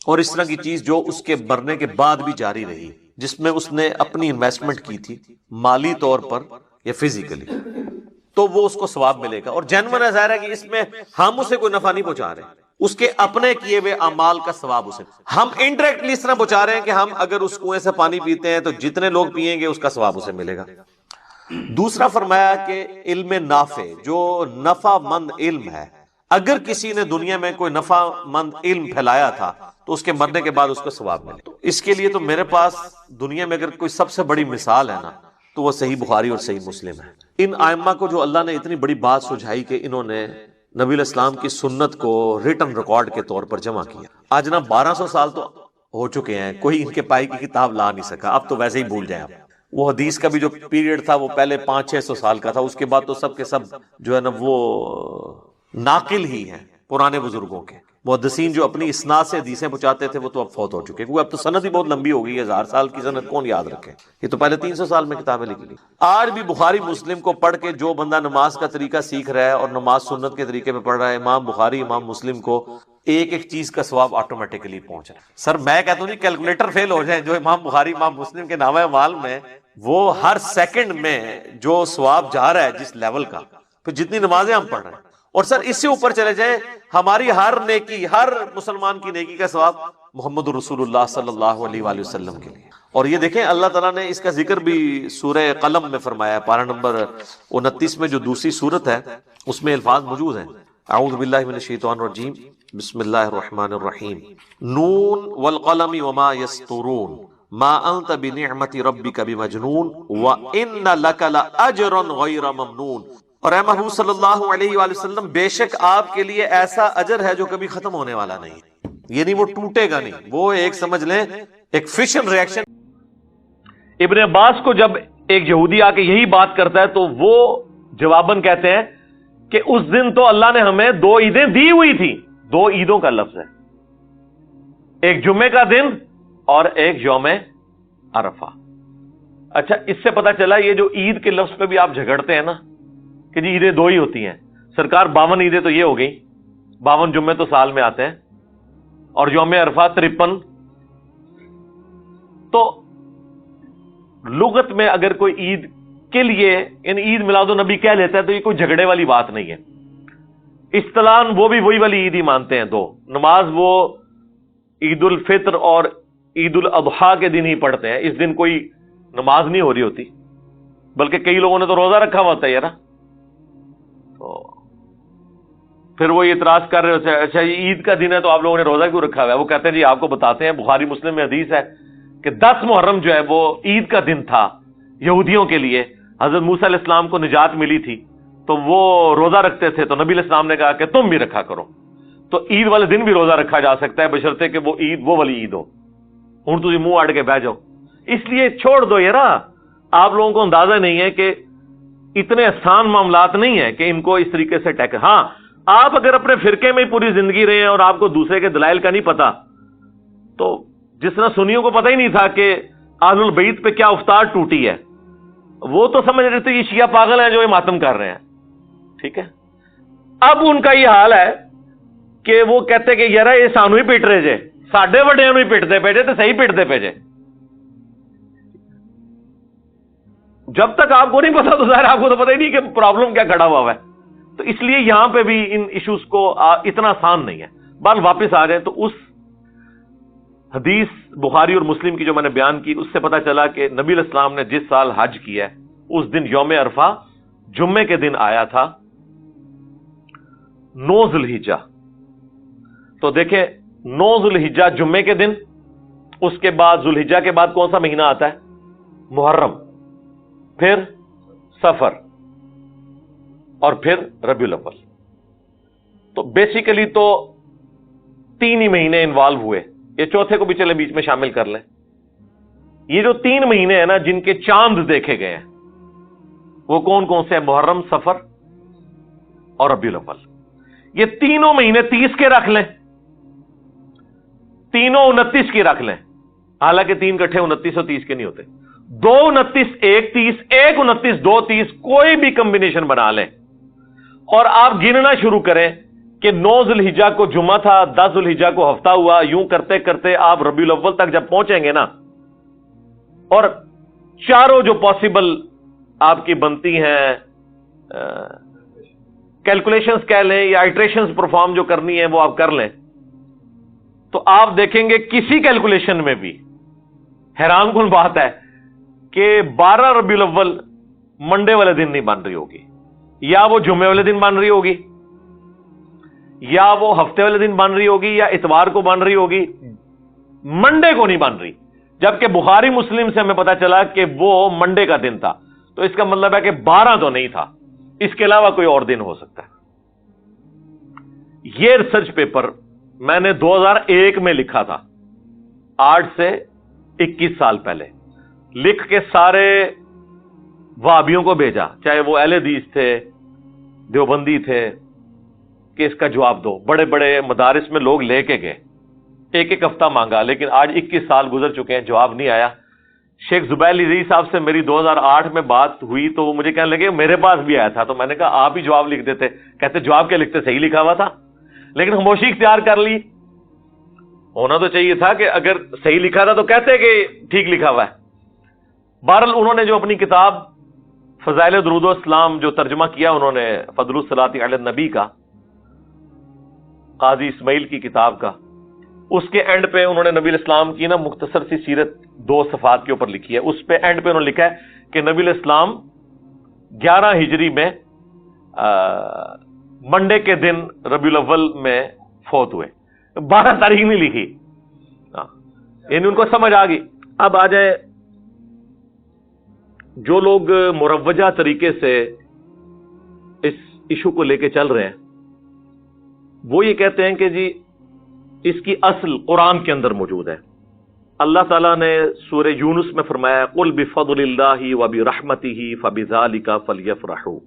اور اس طرح کی چیز جو اس کے مرنے کے بعد بھی جاری رہی، جس میں اس نے اپنی انویسٹمنٹ کی تھی مالی طور پر یا فزیکلی، تو وہ اس کو ثواب ملے گا. اور جینون ہے، ظاہر ہے کہ اس میں ہم اسے کوئی نفع نہیں پہنچا رہے، اس کے اپنے کیے ہوئے اعمال کا ثواب اسے ہم انڈائریکٹلی اس طرح پہنچا رہے ہیں کہ ہم اگر اس کنویں سے پانی پیتے ہیں تو جتنے لوگ پیئیں گے اس کا ثواب اسے ملے گا. دوسرا فرمایا کہ علم نافع، جو نفع مند علم ہے، اگر کسی نے دنیا میں کوئی نفع مند علم پھیلایا تھا تو اس کے مرنے کے بعد اس کو ثواب ملے. تو اس کے لیے تو میرے پاس دنیا میں اگر کوئی سب سے بڑی مثال ہے نا تو وہ صحیح بخاری اور صحیح مسلم ہے. ان ائمہ کو جو اللہ نے اتنی بڑی بات سجھائی کہ انہوں نے نبی علیہ السلام کی سنت کو ریٹن ریکارڈ کے طور پر جمع کیا. آج نا 1200 سال تو ہو چکے ہیں، کوئی ان کے پائی کی کتاب لا نہیں سکا. اب تو ویسے ہی بھول جائیں آپ. وہ حدیث کا بھی جو پیریڈ تھا وہ پہلے 500-600 سال کا تھا، اس کے بعد تو سب کے سب جو ہے نا وہ ناقل ہی ہیں پرانے بزرگوں کے. محدثین جو اپنی اسناد سے حدیثیں پہنچاتے تھے وہ تو اب فوت ہو چکے، کیونکہ اب تو سند ہی بہت لمبی ہو گئی ہے. 1000 سال کی سند کون یاد رکھے؟ یہ تو پہلے 300 سال میں کتابیں لکھی لی. آج بھی بخاری مسلم کو پڑھ کے جو بندہ نماز کا طریقہ سیکھ رہا ہے اور نماز سنت کے طریقے پہ پڑھ رہا ہے، امام بخاری امام مسلم کو ایک ایک چیز کا ثواب آٹومیٹکلی پہنچ رہا ہے. سر میں کہتا ہوں نہیں کیلکولیٹر فیل ہو جائیں جو امام بخاری امام مسلم کے نامہ اعمال میں وہ ہر سیکنڈ میں جو ثواب جا رہا ہے جس لیول کا، پھر جتنی نمازیں ہم پڑھ رہے ہیں. اور سر اس سے اوپر چلے جائیں، ہماری ہر نیکی، ہر مسلمان کی نیکی کا ثواب محمد رسول اللہ صلی اللہ علیہ وآلہ وسلم کے لیے. اور یہ دیکھیں اللہ تعالیٰ نے اس کا ذکر بھی سورہ قلم میں فرمایا ہے، پارہ نمبر 29 میں جو دوسری سورت ہے اس میں الفاظ موجود ہیں. اعوذ باللہ من الشیطان الرجیم، بسم اللہ الرحمن الرحیم، نون والقلم وما یسطرون ما انت بنعمت ربک بمجنون وان لک لاجرا غیر ممنون. اور اے محبوب صلی اللہ علیہ وآلہ وسلم، بے شک آپ کے لیے ایسا اجر ہے جو کبھی ختم ہونے والا نہیں، یعنی وہ ٹوٹے گا نہیں. وہ ایک سمجھ لیں ایک فشن ریاکشن. ابن عباس کو جب ایک یہودی آ کے یہی بات کرتا ہے تو وہ جواباً کہتے ہیں کہ اس دن تو اللہ نے ہمیں 2 عیدیں دی ہوئی تھی. 2 عیدوں کا لفظ ہے، ایک جمعے کا دن اور ایک یوم عرفہ. اچھا، اس سے پتا چلا یہ جو عید کے لفظ پہ بھی آپ جھگڑتے ہیں نا کہ جی عیدیں 2 ہی ہوتی ہیں. سرکار 52 عیدیں تو یہ ہو گئی، 52 جمعے تو سال میں آتے ہیں، اور یوم عرفہ 53. تو لغت میں اگر کوئی عید کے لیے یعنی عید میلاد النبی کہہ لیتا ہے تو یہ کوئی جھگڑے والی بات نہیں ہے. اصطلاحاً وہ بھی وہی والی عید ہی مانتے ہیں 2. نماز وہ عید الفطر اور عید الاضحیٰ کے دن ہی پڑھتے ہیں، اس دن کوئی نماز نہیں ہو رہی ہوتی. بلکہ کئی لوگوں نے تو روزہ رکھا ہوا ہوتا ہے یار. تو پھر وہ اعتراض کر رہے ہوتے ہیں اچھا یہ عید کا دن ہے تو آپ لوگوں نے روزہ کیوں رکھا ہوا ہے؟ وہ کہتے ہیں جی آپ کو بتاتے ہیں، بخاری مسلم میں حدیث ہے کہ 10 محرم جو ہے وہ عید کا دن تھا یہودیوں کے لیے. حضرت موسیٰ علیہ السلام کو نجات ملی تھی تو وہ روزہ رکھتے تھے، تو نبی علیہ السلام نے کہا کہ تم بھی رکھا کرو. تو عید والے دن بھی روزہ رکھا جا سکتا ہے بشرطے کہ وہ عید وہ والی عید ہو. ہوں تھی منہ اڑ کے بہ جاؤ. اس لیے چھوڑ دو یار، آپ لوگوں کو اندازہ نہیں ہے کہ اتنے آسان معاملات نہیں ہیں کہ ان کو اس طریقے سے ٹیکل. ہاں آپ اگر اپنے فرقے میں ہی پوری زندگی رہے ہیں اور آپ کو دوسرے کے دلائل کا نہیں پتا، تو جس طرح سنیوں کو پتہ ہی نہیں تھا کہ اہل البیت پہ کیا افطار ٹوٹی ہے، وہ تو سمجھ رہے تھے یہ شیعہ پاگل ہیں جو یہ ماتم کر رہے ہیں. ٹھیک ہے، اب ان کا یہ حال ہے کہ وہ کہتے کہ یار یہ سانو ہی پیٹ رہے جے، ساڈے وڈیاں نو ہی پیٹتے پے جے، تو صحیح پیٹتے پے جے. جب تک آپ کو نہیں پتا تو ظاہر آپ کو تو پتہ ہی نہیں کہ پرابلم کیا کھڑا ہوا ہے. تو اس لیے یہاں پہ بھی ان ایشوز کو اتنا آسان نہیں ہے. بال واپس آ جائیں تو اس حدیث بخاری اور مسلم کی جو میں نے بیان کی، اس سے پتا چلا کہ نبی علیہ السلام نے جس سال حج کیا ہے اس دن یوم عرفہ جمعے کے دن آیا تھا 9 ذی الحجہ. تو دیکھیں 9 ذی الحجہ جمعے کے دن، اس کے بعد ذی الحجہ کے بعد کون سا مہینہ آتا ہے؟ محرم، پھر سفر، اور پھر ربیع الاول. تو بیسیکلی تو 3 ہی مہینے انوالو ہوئے. یہ چوتھے کو بھی چلے بیچ میں شامل کر لیں. یہ جو 3 مہینے ہیں نا جن کے چاند دیکھے گئے ہیں وہ کون کون سے ہیں؟ محرم، سفر اور ربیع الاول. یہ تینوں مہینے 30 کے رکھ لیں، تینوں 29 کی رکھ لیں. حالانکہ 3 کٹھے 29 اور 30 کے نہیں ہوتے. 2 29 1 30، 1 29 2 30، کوئی بھی کمبینیشن بنا لیں اور آپ گننا شروع کریں کہ 9 ذی الحجہ کو جمعہ تھا، 10 ذی الحجہ کو ہفتہ ہوا، یوں کرتے کرتے آپ ربیع الاول تک جب پہنچیں گے نا، اور چاروں جو پاسبل آپ کی بنتی ہیں کیلکولیشنز کہہ لیں یا آئٹریشنز پرفارم جو کرنی ہے وہ آپ کر لیں، تو آپ دیکھیں گے کسی کیلکولیشن میں بھی حیران کن بات ہے کہ 12 ربیع الاول منڈے والے دن نہیں بن رہی ہوگی، یا وہ جمعے والے دن بن رہی ہوگی، یا وہ ہفتے والے دن بن رہی ہوگی، یا اتوار کو بن رہی ہوگی، منڈے کو نہیں بن رہی. جبکہ بخاری مسلم سے ہمیں پتا چلا کہ وہ منڈے کا دن تھا. تو اس کا مطلب ہے کہ 12 تو نہیں تھا، اس کے علاوہ کوئی اور دن ہو سکتا ہے. یہ ریسرچ پیپر میں نے 2001 میں لکھا تھا، 8 سے 21 سال پہلے. لکھ کے سارے وہابیوں کو بھیجا، چاہے وہ اہل حدیث تھے، دیوبندی تھے، کہ اس کا جواب دو. بڑے بڑے مدارس میں لوگ لے کے گئے، ایک ہفتہ مانگا، لیکن آج 21 سال گزر چکے ہیں، جواب نہیں آیا. شیخ زبیر علی صاحب سے میری 2008 میں بات ہوئی تو وہ مجھے کہنے لگے میرے پاس بھی آیا تھا. تو میں نے کہا آپ ہی جواب لکھ دیتے. کہتے جواب کیا لکھتے، صحیح لکھا ہوا تھا، لیکن خاموشی اختیار کر لی. ہونا تو چاہیے تھا کہ اگر صحیح لکھا تھا تو کہتے کہ ٹھیک لکھا ہوا ہے. بہرحال انہوں نے جو اپنی کتاب فضائل درود و اسلام جو ترجمہ کیا انہوں نے فضل الصلاۃ علی النبی کا، قاضی اسماعیل کی کتاب کا، اس کے اینڈ پہ انہوں نے نبی علیہ السلام کی نا مختصر سی سیرت 2 صفحات کے اوپر لکھی ہے. اس پہ اینڈ پہ انہوں نے لکھا ہے کہ نبی علیہ السلام 11 ہجری میں منڈے کے دن ربیع الاول میں فوت ہوئے. 12 تاریخ نہیں لکھی، یعنی ان کو سمجھ آ گئی. اب آ جائیں جو لوگ مروجہ طریقے سے اس ایشو کو لے کے چل رہے ہیں، وہ یہ کہتے ہیں کہ جی اس کی اصل قرآن کے اندر موجود ہے. اللہ تعالیٰ نے سورہ یونس میں فرمایا قُلْ بِفَضْلِ اللَّهِ وَبِرَحْمَتِهِ فَبِذَلِكَ فَلْيَفْرَحُوا،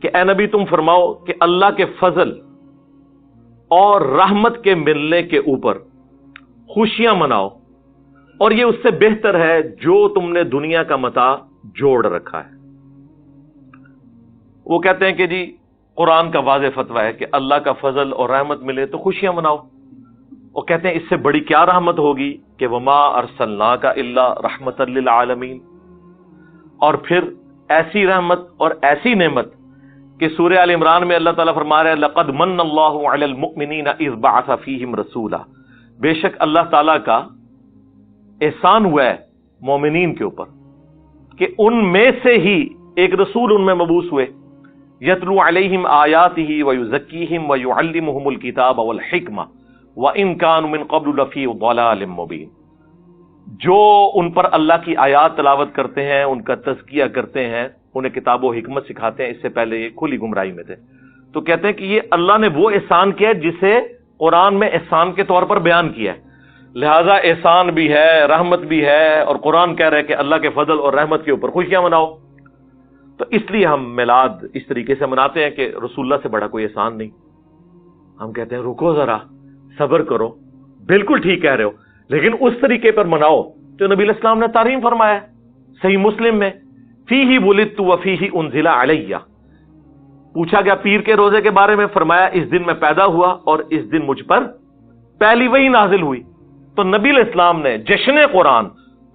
کہ اے نبی تم فرماؤ کہ اللہ کے فضل اور رحمت کے ملنے کے اوپر خوشیاں مناؤ، اور یہ اس سے بہتر ہے جو تم نے دنیا کا متاع جوڑ رکھا ہے. وہ کہتے ہیں کہ جی قرآن کا واضح فتویٰ ہے کہ اللہ کا فضل اور رحمت ملے تو خوشیاں مناؤ. وہ کہتے ہیں اس سے بڑی کیا رحمت ہوگی کہ وما ارسلناک الا رحمتا للعالمین. اور پھر ایسی رحمت اور ایسی نعمت کہ سورہ آل عمران میں اللہ تعالیٰ فرما رہے ہیں لقد من اللہ علی المؤمنین اذ بعث فیہم رسولا، بے شک اللہ تعالیٰ کا احسان ہوا ہے مومنین کے اوپر کہ ان میں سے ہی ایک رسول ان میں مبعوث ہوئے، یتلو علیہم آیاتہ ویزکیہم ویعلمہم الکتاب والحکمہ وان کانوا من قبل لفی ضلال مبین، جو ان پر اللہ کی آیات تلاوت کرتے ہیں، ان کا تزکیہ کرتے ہیں، انہیں کتاب و حکمت سکھاتے ہیں، اس سے پہلے یہ کھلی گمراہی میں تھے۔ تو کہتے ہیں کہ یہ اللہ نے وہ احسان کیا جسے قرآن میں احسان کے طور پر بیان کیا ہے، لہذا احسان بھی ہے، رحمت بھی ہے، اور قرآن کہہ رہے کہ اللہ کے فضل اور رحمت کے اوپر خوشیاں مناؤ۔ تو اس لیے ہم میلاد اس طریقے سے مناتے ہیں کہ رسول اللہ سے بڑا کوئی احسان نہیں۔ ہم کہتے ہیں رکو ذرا، صبر کرو، بالکل ٹھیک کہہ رہے ہو، لیکن اس طریقے پر مناؤ جو نبی علیہ السلام نے تعلیم فرمایا ہے۔ صحیح مسلم میں فیہ ولدت وفیہ انزل علیہ، پوچھا گیا پیر کے روزے کے بارے میں، فرمایا اس دن میں پیدا ہوا اور اس دن مجھ پر پہلی وحی نازل ہوئی۔ تو نبی علیہ السلام نے جشن قرآن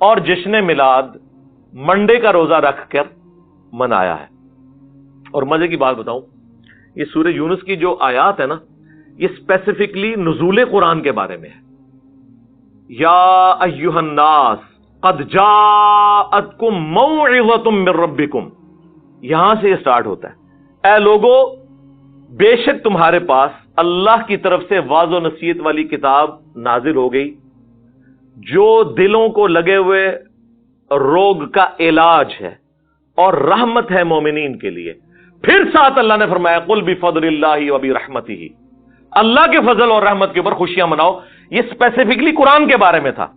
اور جشن میلاد منڈے کا روزہ رکھ کر منایا ہے۔ اور مزے کی بات بتاؤں، یہ سورہ یونس کی جو آیات ہے نا، یہ اسپیسیفکلی نزول قرآن کے بارے میں ہے۔ یا ایھا الناس قد جاءتکم موعظۃ من ربکم، یہاں سے یہ سٹارٹ ہوتا ہے، اے لوگو بے شک تمہارے پاس اللہ کی طرف سے واضح و نصیحت والی کتاب نازل ہو گئی جو دلوں کو لگے ہوئے روگ کا علاج ہے اور رحمت ہے مومنین کے لیے۔ پھر ساتھ اللہ نے فرمایا قل بفضل اللہ وبرحمتہ، اللہ کے فضل اور رحمت کے اوپر خوشیاں مناؤ۔ یہ اسپیسیفکلی قرآن کے بارے میں تھا۔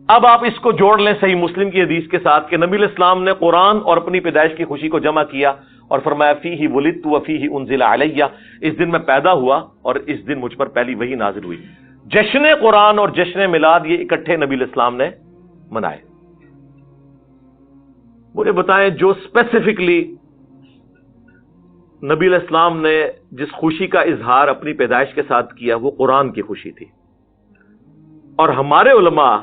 اب آپ اس کو جوڑ لیں صحیح مسلم کی حدیث کے ساتھ کہ نبی علیہ السلام نے قرآن اور اپنی پیدائش کی خوشی کو جمع کیا اور فرمایا فیہ ولدت وفیہ انزل علیہ، اس دن میں پیدا ہوا اور اس دن مجھ پر پہلی وحی نازل ہوئی۔ جشن قرآن اور جشن میلاد یہ اکٹھے نبی علیہ السلام نے منائے۔ مجھے بتائیں جو اسپیسیفکلی نبی علیہ السلام نے جس خوشی کا اظہار اپنی پیدائش کے ساتھ کیا وہ قرآن کی خوشی تھی، اور ہمارے علماء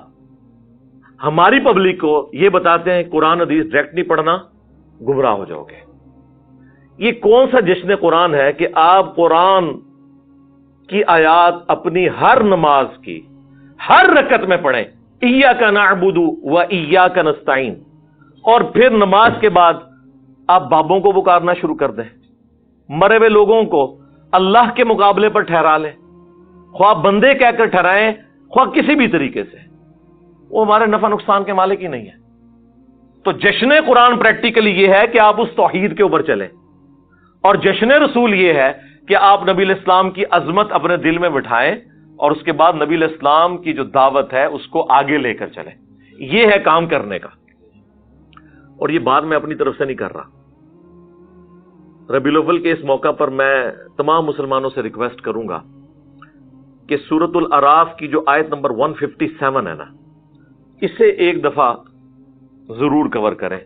ہماری پبلک کو یہ بتاتے ہیں قرآن حدیث ڈائریکٹ نہیں پڑھنا، گمراہ ہو جاؤ گے۔ یہ کون سا جشن قرآن ہے کہ آپ قرآن کی آیات اپنی ہر نماز کی ہر رکعت میں پڑھیں، ایاک نعبد و ایاک نستعین، اور پھر نماز کے بعد آپ بابوں کو پکارنا شروع کر دیں، مرے ہوئے لوگوں کو اللہ کے مقابلے پر ٹھہرا لیں، خواہ بندے کہہ کر ٹھہرائیں خواہ کسی بھی طریقے سے، وہ ہمارے نفع نقصان کے مالک ہی نہیں ہے۔ تو جشن قرآن پریکٹیکلی یہ ہے کہ آپ اس توحید کے اوپر چلیں، اور جشن رسول یہ ہے کہ آپ نبی علیہ السلام کی عظمت اپنے دل میں بٹھائیں اور اس کے بعد نبی علیہ السلام کی جو دعوت ہے اس کو آگے لے کر چلیں۔ یہ ہے کام کرنے کا، اور یہ بات میں اپنی طرف سے نہیں کر رہا۔ ربیع الاول کے اس موقع پر میں تمام مسلمانوں سے ریکویسٹ کروں گا کہ سورۃ الاعراف کی جو آیت نمبر 157 ہے نا، اسے ایک دفعہ ضرور کور کریں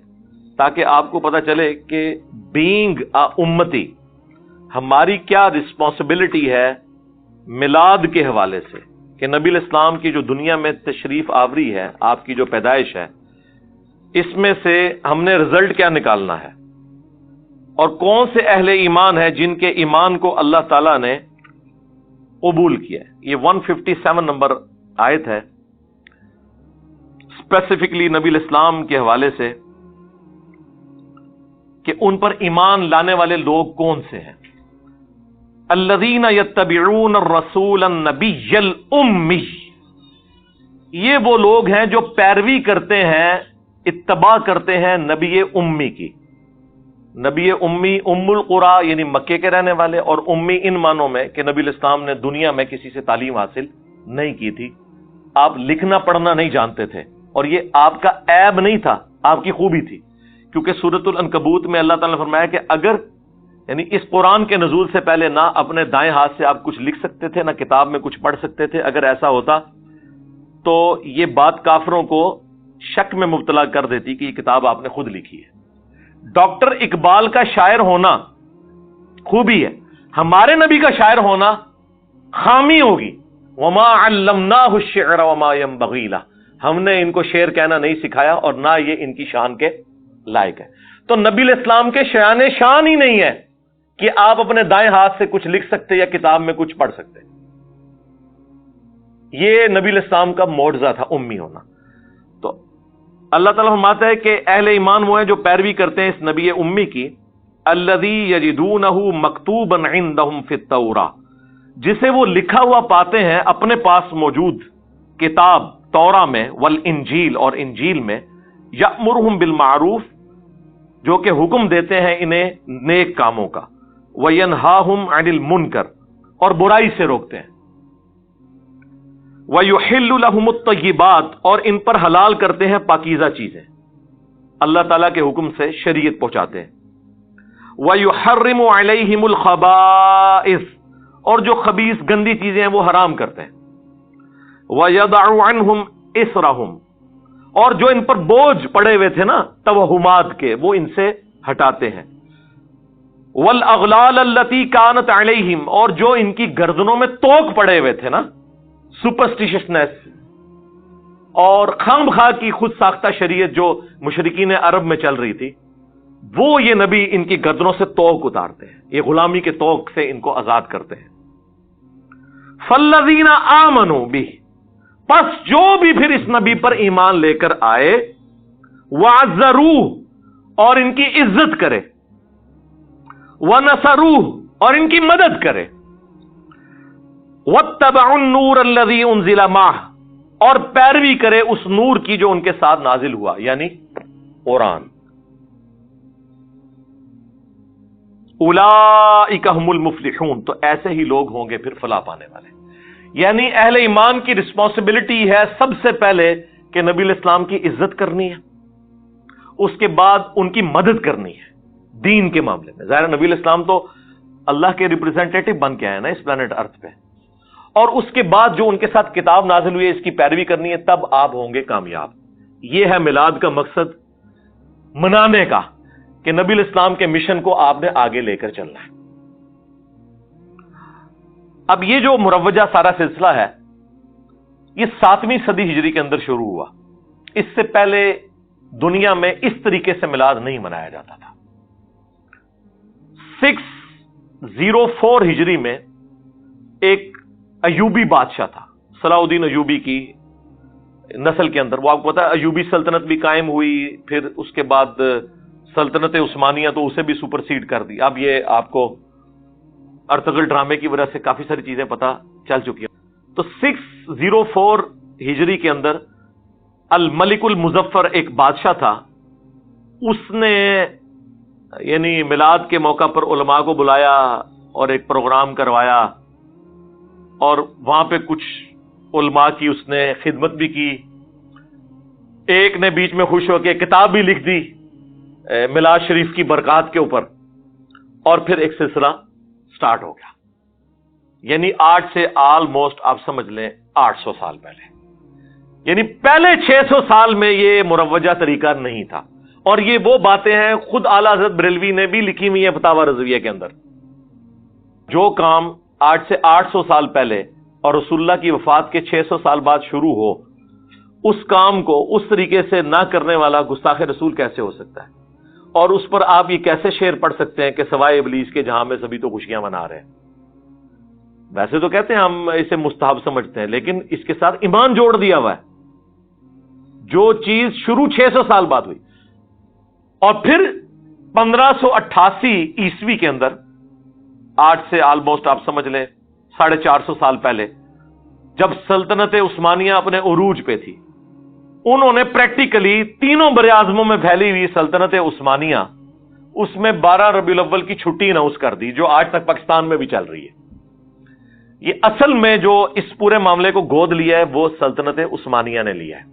تاکہ آپ کو پتا چلے کہ بینگ امتی ہماری کیا رسپانسبلٹی ہے میلاد کے حوالے سے، کہ نبی علیہ السلام کی جو دنیا میں تشریف آوری ہے، آپ کی جو پیدائش ہے، اس میں سے ہم نے رزلٹ کیا نکالنا ہے، اور کون سے اہل ایمان ہیں جن کے ایمان کو اللہ تعالیٰ نے قبول کیا ہے۔ یہ 157 نمبر آیت ہے، اسپیسیفکلی نبی علیہ السلام کے حوالے سے کہ ان پر ایمان لانے والے لوگ کون سے ہیں۔ الذین یتبعون الرسول النبی الامی، یہ وہ لوگ ہیں جو پیروی کرتے ہیں، اتباع کرتے ہیں نبی امی کی۔ نبی امی ام القری یعنی مکے کے رہنے والے، اور امی ان معنوں میں کہ نبی علیہ السلام نے دنیا میں کسی سے تعلیم حاصل نہیں کی تھی، آپ لکھنا پڑھنا نہیں جانتے تھے، اور یہ آپ کا عیب نہیں تھا، آپ کی خوبی تھی، کیونکہ سورۃ العنکبوت میں اللہ تعالیٰ نے فرمایا کہ اگر یعنی اس قرآن کے نزول سے پہلے نہ اپنے دائیں ہاتھ سے آپ کچھ لکھ سکتے تھے، نہ کتاب میں کچھ پڑھ سکتے تھے، اگر ایسا ہوتا تو یہ بات کافروں کو شک میں مبتلا کر دیتی کہ یہ کتاب آپ نے خود لکھی ہے۔ ڈاکٹر اقبال کا شاعر ہونا خوبی ہے، ہمارے نبی کا شاعر ہونا خامی ہوگی۔ وما علمناہ الشعر وما ينبغی لہ، ہم نے ان کو شعر کہنا نہیں سکھایا اور نہ یہ ان کی شان کے لائق ہے۔ تو نبی علیہ السلام کے شان ہی نہیں ہے کہ آپ اپنے دائیں ہاتھ سے کچھ لکھ سکتے یا کتاب میں کچھ پڑھ سکتے۔ یہ نبی علیہ السلام کا معجزہ تھا امی ہونا۔ تو اللہ تعالیٰ فرماتا ہے کہ اہل ایمان وہ ہیں جو پیروی کرتے ہیں اس نبی امی کی، الذی یجدونہ مکتوبا عندہم فی التوراۃ، جسے وہ لکھا ہوا پاتے ہیں اپنے پاس موجود کتاب توراہ میں، والانجیل اور انجیل میں، یأمرہم بالمعروف، جو کہ حکم دیتے ہیں انہیں نیک کاموں کا، وینہاہم عن المنکر، اور برائی سے روکتے ہیں، وَيُحِلُّ لَهُمُ الطَّيِّبَاتِ، اور ان پر حلال کرتے ہیں پاکیزہ چیزیں، اللہ تعالیٰ کے حکم سے شریعت پہنچاتے ہیں، وَيُحَرِّمُ عَلَيْهِمُ الْخَبَائِثَ، اور جو خبیث گندی چیزیں ہیں وہ حرام کرتے ہیں، وَيَضَعُ عَنْهُمْ إِصْرَهُمْ، اور جو ان پر بوجھ پڑے ہوئے تھے نا توہمات کے، وہ ان سے ہٹاتے ہیں، وَالْأَغْلَالَ الَّتِي كَانَتْ عَلَيْهِمْ، اور جو ان کی گردنوں میں توق پڑے ہوئے تھے نا، سپرسٹیشنس اور خام خواہ کی خود ساختہ شریعت جو مشرکین عرب میں چل رہی تھی، وہ یہ نبی ان کی گردنوں سے توق اتارتے ہیں، یہ غلامی کے توق سے ان کو آزاد کرتے ہیں۔ فَالَّذِينَ آمَنُوا بِهِ، پس جو بھی پھر اس نبی پر ایمان لے کر آئے، وَعَزَّرُوهُ، اور ان کی عزت کرے، وَنَصَرُوهُ، اور ان کی مدد کرے، وَاتَّبَعُوا النُّورَ الَّذِي أُنزِلَ مَعَهُ، اور پیروی کرے اس نور کی جو ان کے ساتھ نازل ہوا، یعنی قرآن۔ اولئک هم المفلحون، تو ایسے ہی لوگ ہوں گے پھر فلاح پانے والے۔ یعنی اہل ایمان کی رسپانسبلٹی ہے سب سے پہلے کہ نبی علیہ السلام کی عزت کرنی ہے، اس کے بعد ان کی مدد کرنی ہے دین کے معاملے میں۔ ظاہر نبی علیہ السلام تو اللہ کے ریپرزینٹیٹو بن کے آئے نا اس پلانٹ ارتھ پہ، اور اس کے بعد جو ان کے ساتھ کتاب نازل ہوئی ہے اس کی پیروی کرنی ہے، تب آپ ہوں گے کامیاب۔ یہ ہے میلاد کا مقصد منانے کا، کہ نبی علیہ السلام کے مشن کو آپ نے آگے لے کر چلنا ہے۔ اب یہ جو مروجہ سارا سلسلہ ہے یہ 7ویں صدی ہجری کے اندر شروع ہوا، اس سے پہلے دنیا میں اس طریقے سے میلاد نہیں منایا جاتا تھا۔ 604 ہجری میں ایک ایوبی بادشاہ تھا، صلاح الدین ایوبی کی نسل کے اندر، وہ آپ کو پتا ہے ایوبی سلطنت بھی قائم ہوئی، پھر اس کے بعد سلطنت عثمانیہ تو اسے بھی سپرسیڈ کر دی۔ اب یہ آپ کو ارطغرل ڈرامے کی وجہ سے کافی ساری چیزیں پتہ چل چکی ہیں۔ تو 604 ہجری کے اندر الملک المظفر ایک بادشاہ تھا، اس نے یعنی میلاد کے موقع پر علماء کو بلایا اور ایک پروگرام کروایا، اور وہاں پہ کچھ علماء کی اس نے خدمت بھی کی، ایک نے بیچ میں خوش ہو کے کتاب بھی لکھ دی میلاد شریف کی برکات کے اوپر، اور پھر ایک سلسلہ سٹارٹ ہو گیا۔ یعنی آج سے آلموسٹ آپ سمجھ لیں 800 سال پہلے، یعنی پہلے 600 سال میں یہ مروجہ طریقہ نہیں تھا، اور یہ وہ باتیں ہیں خود اعلیٰ حضرت بریلوی نے بھی لکھی ہوئی ہیں فتاوی رضویہ کے اندر۔ جو کام آج سے 800 سال پہلے اور رسول اللہ کی وفات کے 600 سال بعد شروع ہو، اس کام کو اس طریقے سے نہ کرنے والا گستاخ رسول کیسے ہو سکتا ہے؟ اور اس پر آپ یہ کیسے شعر پڑھ سکتے ہیں کہ سوائے ابلیس کے جہاں میں سبھی تو خوشیاں منا رہے ہیں؟ ویسے تو کہتے ہیں ہم اسے مستحب سمجھتے ہیں، لیکن اس کے ساتھ ایمان جوڑ دیا ہوا ہے، جو چیز شروع 600 سال بعد ہوئی۔ اور پھر 1588 عیسوی کے اندر، آج سے آلموسٹ آپ سمجھ لیں 450 سال پہلے، جب سلطنت عثمانیہ اپنے عروج پہ تھی، انہوں نے پریکٹیکلی تینوں براعظموں میں پھیلی ہوئی سلطنت عثمانیہ، اس میں 12 ربیع الاول کی چھٹی اناؤنس کر دی، جو آج تک پاکستان میں بھی چل رہی ہے۔ یہ اصل میں جو اس پورے معاملے کو گود لیا ہے وہ سلطنت عثمانیہ نے لیا ہے،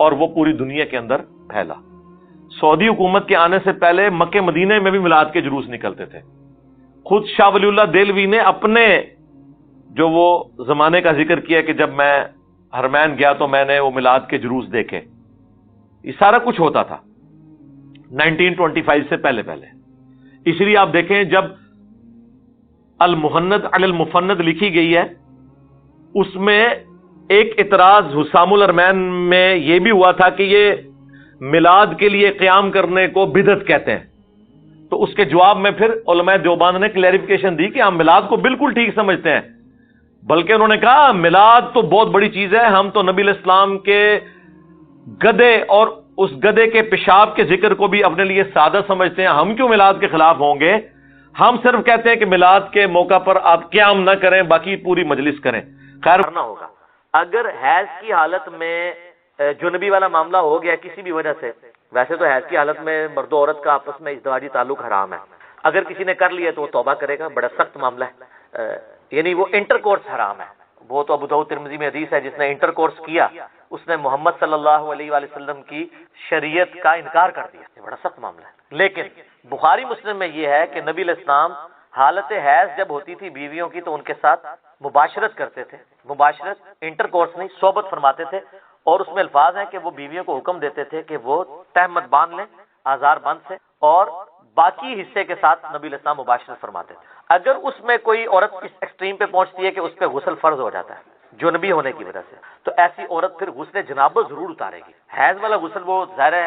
اور وہ پوری دنیا کے اندر پھیلا۔ سعودی حکومت کے آنے سے پہلے مکہ مدینہ میں بھی میلاد کے جلوس نکلتے تھے۔ خود شاہ ولی اللہ دہلوی نے اپنے جو وہ زمانے کا ذکر کیا کہ جب میں حرمین گیا تو میں نے وہ میلاد کے جلوس دیکھے، یہ سارا کچھ ہوتا تھا 1925 سے پہلے۔ اس لیے آپ دیکھیں جب المحند علی المفند لکھی گئی ہے، اس میں ایک اعتراض حسام الارمین میں یہ بھی ہوا تھا کہ یہ میلاد کے لیے قیام کرنے کو بدعت کہتے ہیں، تو اس کے جواب میں پھر علماء دیوبند نے کلیریفیکیشن دی کہ ہم میلاد کو بالکل ٹھیک سمجھتے ہیں، بلکہ انہوں نے کہا میلاد تو بہت بڑی چیز ہے، ہم تو نبی علیہ السلام کے گدے اور اس گدے کے پیشاب کے ذکر کو بھی اپنے لیے سادہ سمجھتے ہیں. ہم کیوں میلاد کے خلاف ہوں گے؟ ہم صرف کہتے ہیں کہ میلاد کے موقع پر آپ قیام نہ کریں، باقی پوری مجلس کریں. خیر کرنا ہوگا. اگر حیض کی حالت میں جنبی والا معاملہ ہو گیا کسی بھی وجہ سے، ویسے تو حیض کی حالت میں مرد و عورت کا آپس میں ازدواجی تعلق حرام ہے. اگر کسی نے کر لیا تو وہ توبہ کرے گا، بڑا سخت معاملہ ہے. یعنی وہ انٹر کورس حرام ہے. وہ تو ابو داؤد ترمذی میں حدیث ہے، جس نے انٹر کورس کیا اس نے محمد صلی اللہ علیہ وآلہ وسلم کی شریعت کا انکار کر دیا. یہ بڑا سخت معاملہ ہے. لیکن بخاری مسلم میں یہ ہے کہ نبی علیہ السلام حالت حیض جب ہوتی تھی بیویوں کی تو ان کے ساتھ مباشرت کرتے تھے. مباشرت، انٹر کورس نہیں، صحبت فرماتے تھے. اور اس میں الفاظ ہیں کہ وہ بیویوں کو حکم دیتے تھے کہ وہ تہمت باندھ لیں آزار بند سے، اور باقی حصے کے ساتھ نبی علیہ السلام مباشرت فرماتے تھے. اگر اس میں کوئی عورت اس ایکسٹریم پہ پہنچتی ہے کہ اس پہ غسل فرض ہو جاتا ہے جنبی ہونے کی وجہ سے، تو ایسی عورت پھر غسل جنابت ضرور اتارے گی. حیض والا غسل، وہ ظاہر ہے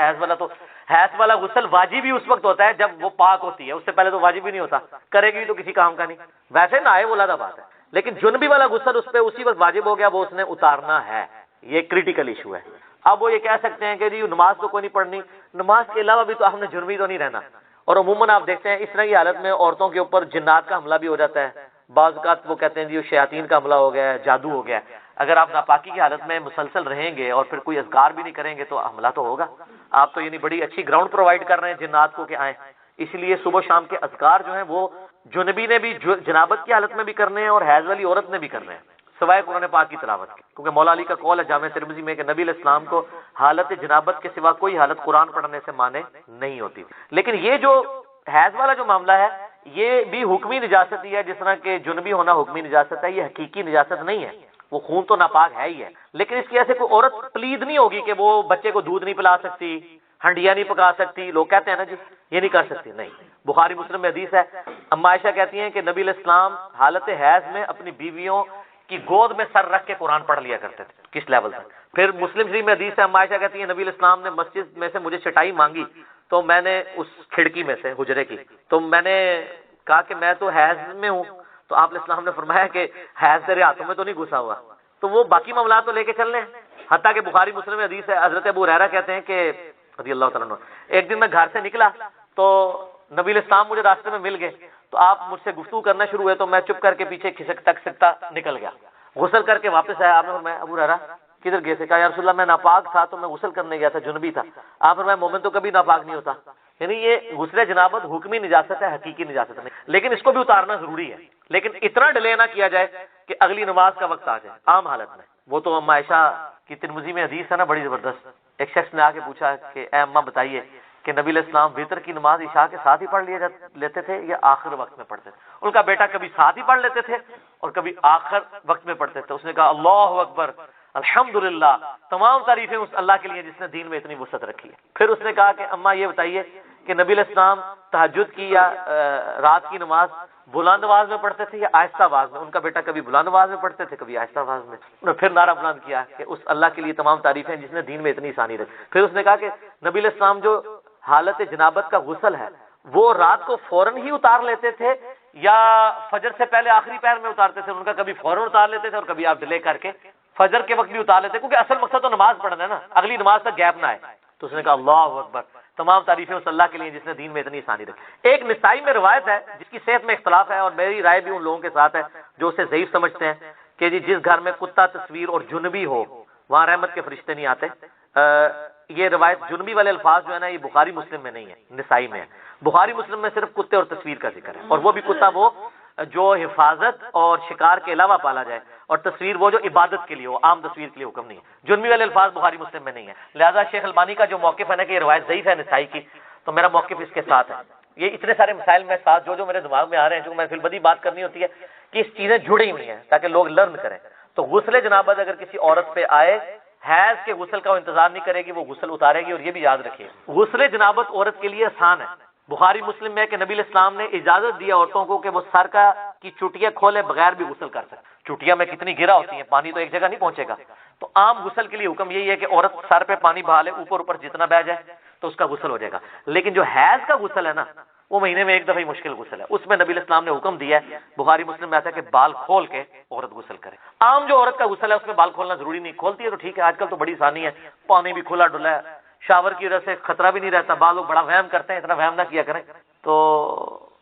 حیض والا غسل واجب ہی اس وقت ہوتا ہے جب وہ پاک ہوتی ہے، اس سے پہلے تو واجب ہی نہیں ہوتا. کرے گی تو کسی کام کا نہیں. ویسے نہ آئے وہ علیحدہ بات ہے، لیکن جنبی والا غسل اس پہ اسی وقت واجب ہو گیا، وہ اس نے اتارنا ہے. یہ کریٹیکل ایشو ہے. اب وہ یہ کہہ سکتے ہیں کہ جی نماز تو کوئی نہیں پڑھنی، نماز کے علاوہ بھی تو ہم نے جنبی تو نہیں رہنا. اور عموماً آپ دیکھتے ہیں اس طرح کی حالت میں عورتوں کے اوپر جنات کا حملہ بھی ہو جاتا ہے. بعض اوقات وہ کہتے ہیں جی شیاطین کا حملہ ہو گیا ہے، جادو ہو گیا ہے. اگر آپ ناپاکی کی حالت میں مسلسل رہیں گے اور پھر کوئی اذکار بھی نہیں کریں گے تو حملہ تو ہوگا. آپ تو یعنی بڑی اچھی گراؤنڈ پرووائڈ کر رہے ہیں جنات کو کہ آئیں. اس لیے صبح شام کے اذکار جو ہیں وہ جنبی نے بھی جنابت کی حالت میں بھی کرنے ہیں اور حیض والی عورت نے بھی کرنے ہیں، سوائے قرآن پاک کی تلاوت کے. کیونکہ مولا علی کا قول ہے جامع ترمذی میں کہ نبی علیہ السلام کو حالت جنابت کے سوا کوئی حالت قرآن پڑھنے سے مانے نہیں ہوتی. لیکن یہ جو حیض والا جو معاملہ ہے یہ بھی حکمی نجاست ہی ہے، جس طرح کہ جنبی ہونا حکمی نجاست ہے. یہ حقیقی نجاست نہیں ہے، وہ خون تو ناپاک ہے ہی ہے. لیکن اس کی ایسے کوئی عورت پلید نہیں ہوگی کہ وہ بچے کو دودھ نہیں پلا سکتی، ہنڈیاں نہیں پکا سکتی. لوگ کہتے ہیں نا جی یہ نہیں کر سکتی. نہیں، بخاری مسلم میں حدیث ہے، اما عائشہ کہتی ہیں کہ نبی علیہ السلام حالت حیض میں اپنی بیویوں کی گود میں سر رکھ کے قرآن پڑھ لیا کرتے تھے. کس لیول تک؟ پھر مسلم شریف میں حدیث ہے، اما عائشہ کہتی ہیں نبی علیہ السلام نے مسجد میں سے مجھے چٹائی مانگی تو میں نے اس کھڑکی میں سے حجرے کی تو میں نے کہا کہ میں تو حیض میں ہوں، تو آپ علیہ السلام نے فرمایا کہ حیض تیرے ہاتھوں میں تو نہیں گھسا ہوا. تو وہ باقی معاملات تو لے کے چل رہے ہیں. حتیٰ کہ بخاری مسلم میں حدیث ہے، حضرت ابو ہریرہ کہتے ہیں کہ رضی اللہ تعالیٰ عنہ، ایک دن میں گھر سے نکلا تو نبی علیہ السلام مجھے راستے میں مل گئے تو آپ مجھ سے گفتگو کرنا شروع ہوئے تو میں چپ کر کے پیچھے کھسکتا نکل گیا. غسل کر کے واپس آیا. آپ نے فرمایا ابو ہریرہ کدھر گئے تھے؟ کہا یا رسول اللہ میں ناپاک تھا تو میں غسل کرنے گیا تھا، جنبی تھا. آپ فرمایا مومن تو کبھی ناپاک نہیں ہوتا. یعنی یہ غسل جنابت حکمی نجاست ہے، حقیقی نجاست نہیں. لیکن اس کو بھی اتارنا ضروری ہے، لیکن اتنا ڈیلے نہ کیا جائے کہ اگلی نماز کا وقت آ جائے عام حالت میں. وہ تو اما عائشہ کی ترمذی میں حدیث ہے نا بڑی زبردست. ایک شخص نے آ کے پوچھا کہ اے اماں بتائیے کہ نبی علیہ السلام وتر کی نماز عشاء کے ساتھ ہی پڑھ لیتے تھے یا آخر وقت میں پڑھتے تھے؟ ان کا بیٹا کبھی ساتھ ہی پڑھ لیتے تھے اور کبھی آخر وقت میں پڑھتے تھے. اس نے کہا اللہ اکبر، الحمدللہ، تمام تعریفیں اس اللہ کے لیے جس نے دین میں اتنی وسعت رکھی ہے. پھر اس نے کہا کہ اماں یہ بتائیے کہ نبی علیہ السلام تہجد کی یا رات کی نماز بلند آواز میں پڑھتے تھے یا آہستہ آواز میں؟ ان کا بیٹا کبھی بلند آواز میں پڑھتے تھے کبھی آہستہ آواز میں. انہوں نے پھر نعرہ بلند کیا کہ اس اللہ کے لیے تمام تعریفیں جس نے دین میں اتنی آسانی رکھی. پھر اس نے کہا کہ نبی علیہ السلام جو حالت جنابت کا غسل ہے وہ رات کو فوراً ہی اتار لیتے تھے یا فجر سے پہلے آخری پہر میں اتارتے تھے؟ ان کا کبھی فوراً اتار لیتے تھے اور کبھی آپ ڈیلے کر کے فجر کے وقت بھی اتار لیتے، کیونکہ اصل مقصد تو نماز پڑھنا ہے نا، اگلی نماز تک گیپ نہ آئے. تو اس نے کہا اللہ اکبر، تمام تعریفیں اس اللہ کے لیے جس نے دین میں اتنی آسانی رکھی. ایک نسائی میں روایت ہے جس کی صحت میں اختلاف ہے اور میری رائے بھی ان لوگوں کے ساتھ ہے جو اسے ضعیف سمجھتے ہیں کہ جی جس گھر میں کتا تصویر اور جنبی ہو وہاں رحمت کے فرشتے نہیں آتے. یہ روایت جنبی والے الفاظ جو ہے نا یہ بخاری مسلم میں نہیں ہے، نسائی میں ہے. بخاری مسلم میں صرف کتے اور تصویر کا ذکر ہے، اور وہ بھی کتا وہ جو حفاظت اور شکار کے علاوہ پالا جائے، اور تصویر وہ جو عبادت کے لیے ہو، عام تصویر کے لیے حکم نہیں ہے. جنبی والے الفاظ بخاری مسلم میں نہیں ہے. لہذا شیخ البانی کا جو موقف ہے نا کہ یہ روایت ضعیف ہے نسائی کی، تو میرا موقف اس کے ساتھ ہے. یہ اتنے سارے مسائل میں ساتھ جو میرے دماغ میں آ رہے ہیں، جو میں فی البدی بات کرنی ہوتی ہے کہ اس چیزیں جڑی ہوئی ہیں تاکہ لوگ لرن کریں. تو غسل جنابت اگر کسی عورت پہ آئے، حیض کے غسل کا وہ انتظار نہیں کرے گی، وہ غسل اتارے گی. اور یہ بھی یاد رکھیے غسل جنابت عورت کے لیے آسان ہے. بخاری مسلم میں کہ نبی علیہ السلام نے اجازت دیا عورتوں کو کہ وہ سر کی چوٹیاں کھولے بغیر بھی غسل کر سکتے. چوٹیاں میں کتنی گرا ہوتی ہیں، پانی تو ایک جگہ نہیں پہنچے گا. تو عام غسل کے لیے حکم یہی ہے کہ عورت سر پہ پانی بہا لے، اوپر جتنا بہ جائے تو اس کا غسل ہو جائے گا. لیکن جو حیض کا غسل ہے نا وہ مہینے میں ایک دفعہ ہی مشکل غسل ہے، اس میں نبی علیہ السلام نے حکم دیا ہے. بخاری مسلم میں آتا ہے کہ بال کھول کے عورت غسل کرے. عام جو عورت کا غسل ہے اس میں بال کھولنا ضروری نہیں، کھولتی ہے تو ٹھیک ہے، آج کل تو بڑی آسانی ہے، پانی بھی کھلا ڈلا ہے، شاور کی وجہ سے خطرہ بھی نہیں رہتا. بعض لوگ بڑا وہم کرتے ہیں, اتنا وہم نہ کیا کریں, تو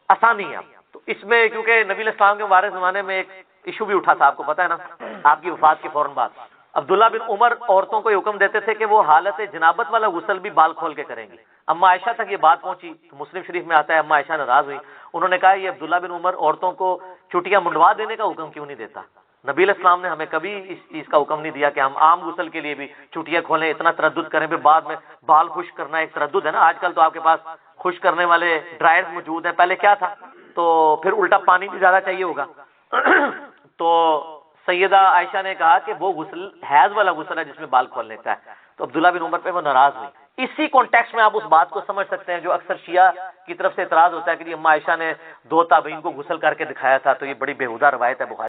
آسانی ہے. تو اس میں کیونکہ نبی علیہ السلام کے مبارک زمانے میں ایک ایشو بھی اٹھا تھا, آپ کو پتہ ہے نا, آپ کی وفات کے فوراً بعد عبداللہ بن عمر عورتوں کو یہ حکم دیتے تھے کہ وہ حالت جنابت والا غسل بھی بال کھول کے کریں گی. اما عائشہ تک یہ بات پہنچی تو مسلم شریف میں آتا ہے اما عائشہ ناراض ہوئی. انہوں نے کہا یہ عبداللہ بن عمر عورتوں کو چٹیاں منڈوا دینے کا حکم کیوں نہیں دیتا؟ نبی علیہ السلام نے ہمیں کبھی اس چیز کا حکم نہیں دیا کہ ہم عام غسل کے لیے بھی چٹیاں کھولیں, اتنا تردد کریں, پھر بعد میں بال خشک کرنا ایک تردد ہے نا. آج کل تو آپ کے پاس خشک کرنے والے ڈرائرز موجود ہیں, پہلے کیا تھا, تو پھر الٹا پانی بھی زیادہ چاہیے ہوگا. تو سیدہ عائشہ نے کہا کہ وہ غسل حیض والا غسل ہے جس میں بال کھولنے کا ہے. تو عبداللہ بن عمر پہ وہ ناراض ہوئی. اسی کانٹیکسٹ میں آپ اس بات کو سمجھ سکتے ہیں جو اکثر شیعہ کی طرف سے اعتراض ہوتا ہے کہ اما عائشہ نے 2 تابعین کو غسل کر کے دکھایا تھا, تو یہ بڑی بیہودہ روایت ہے. بخاری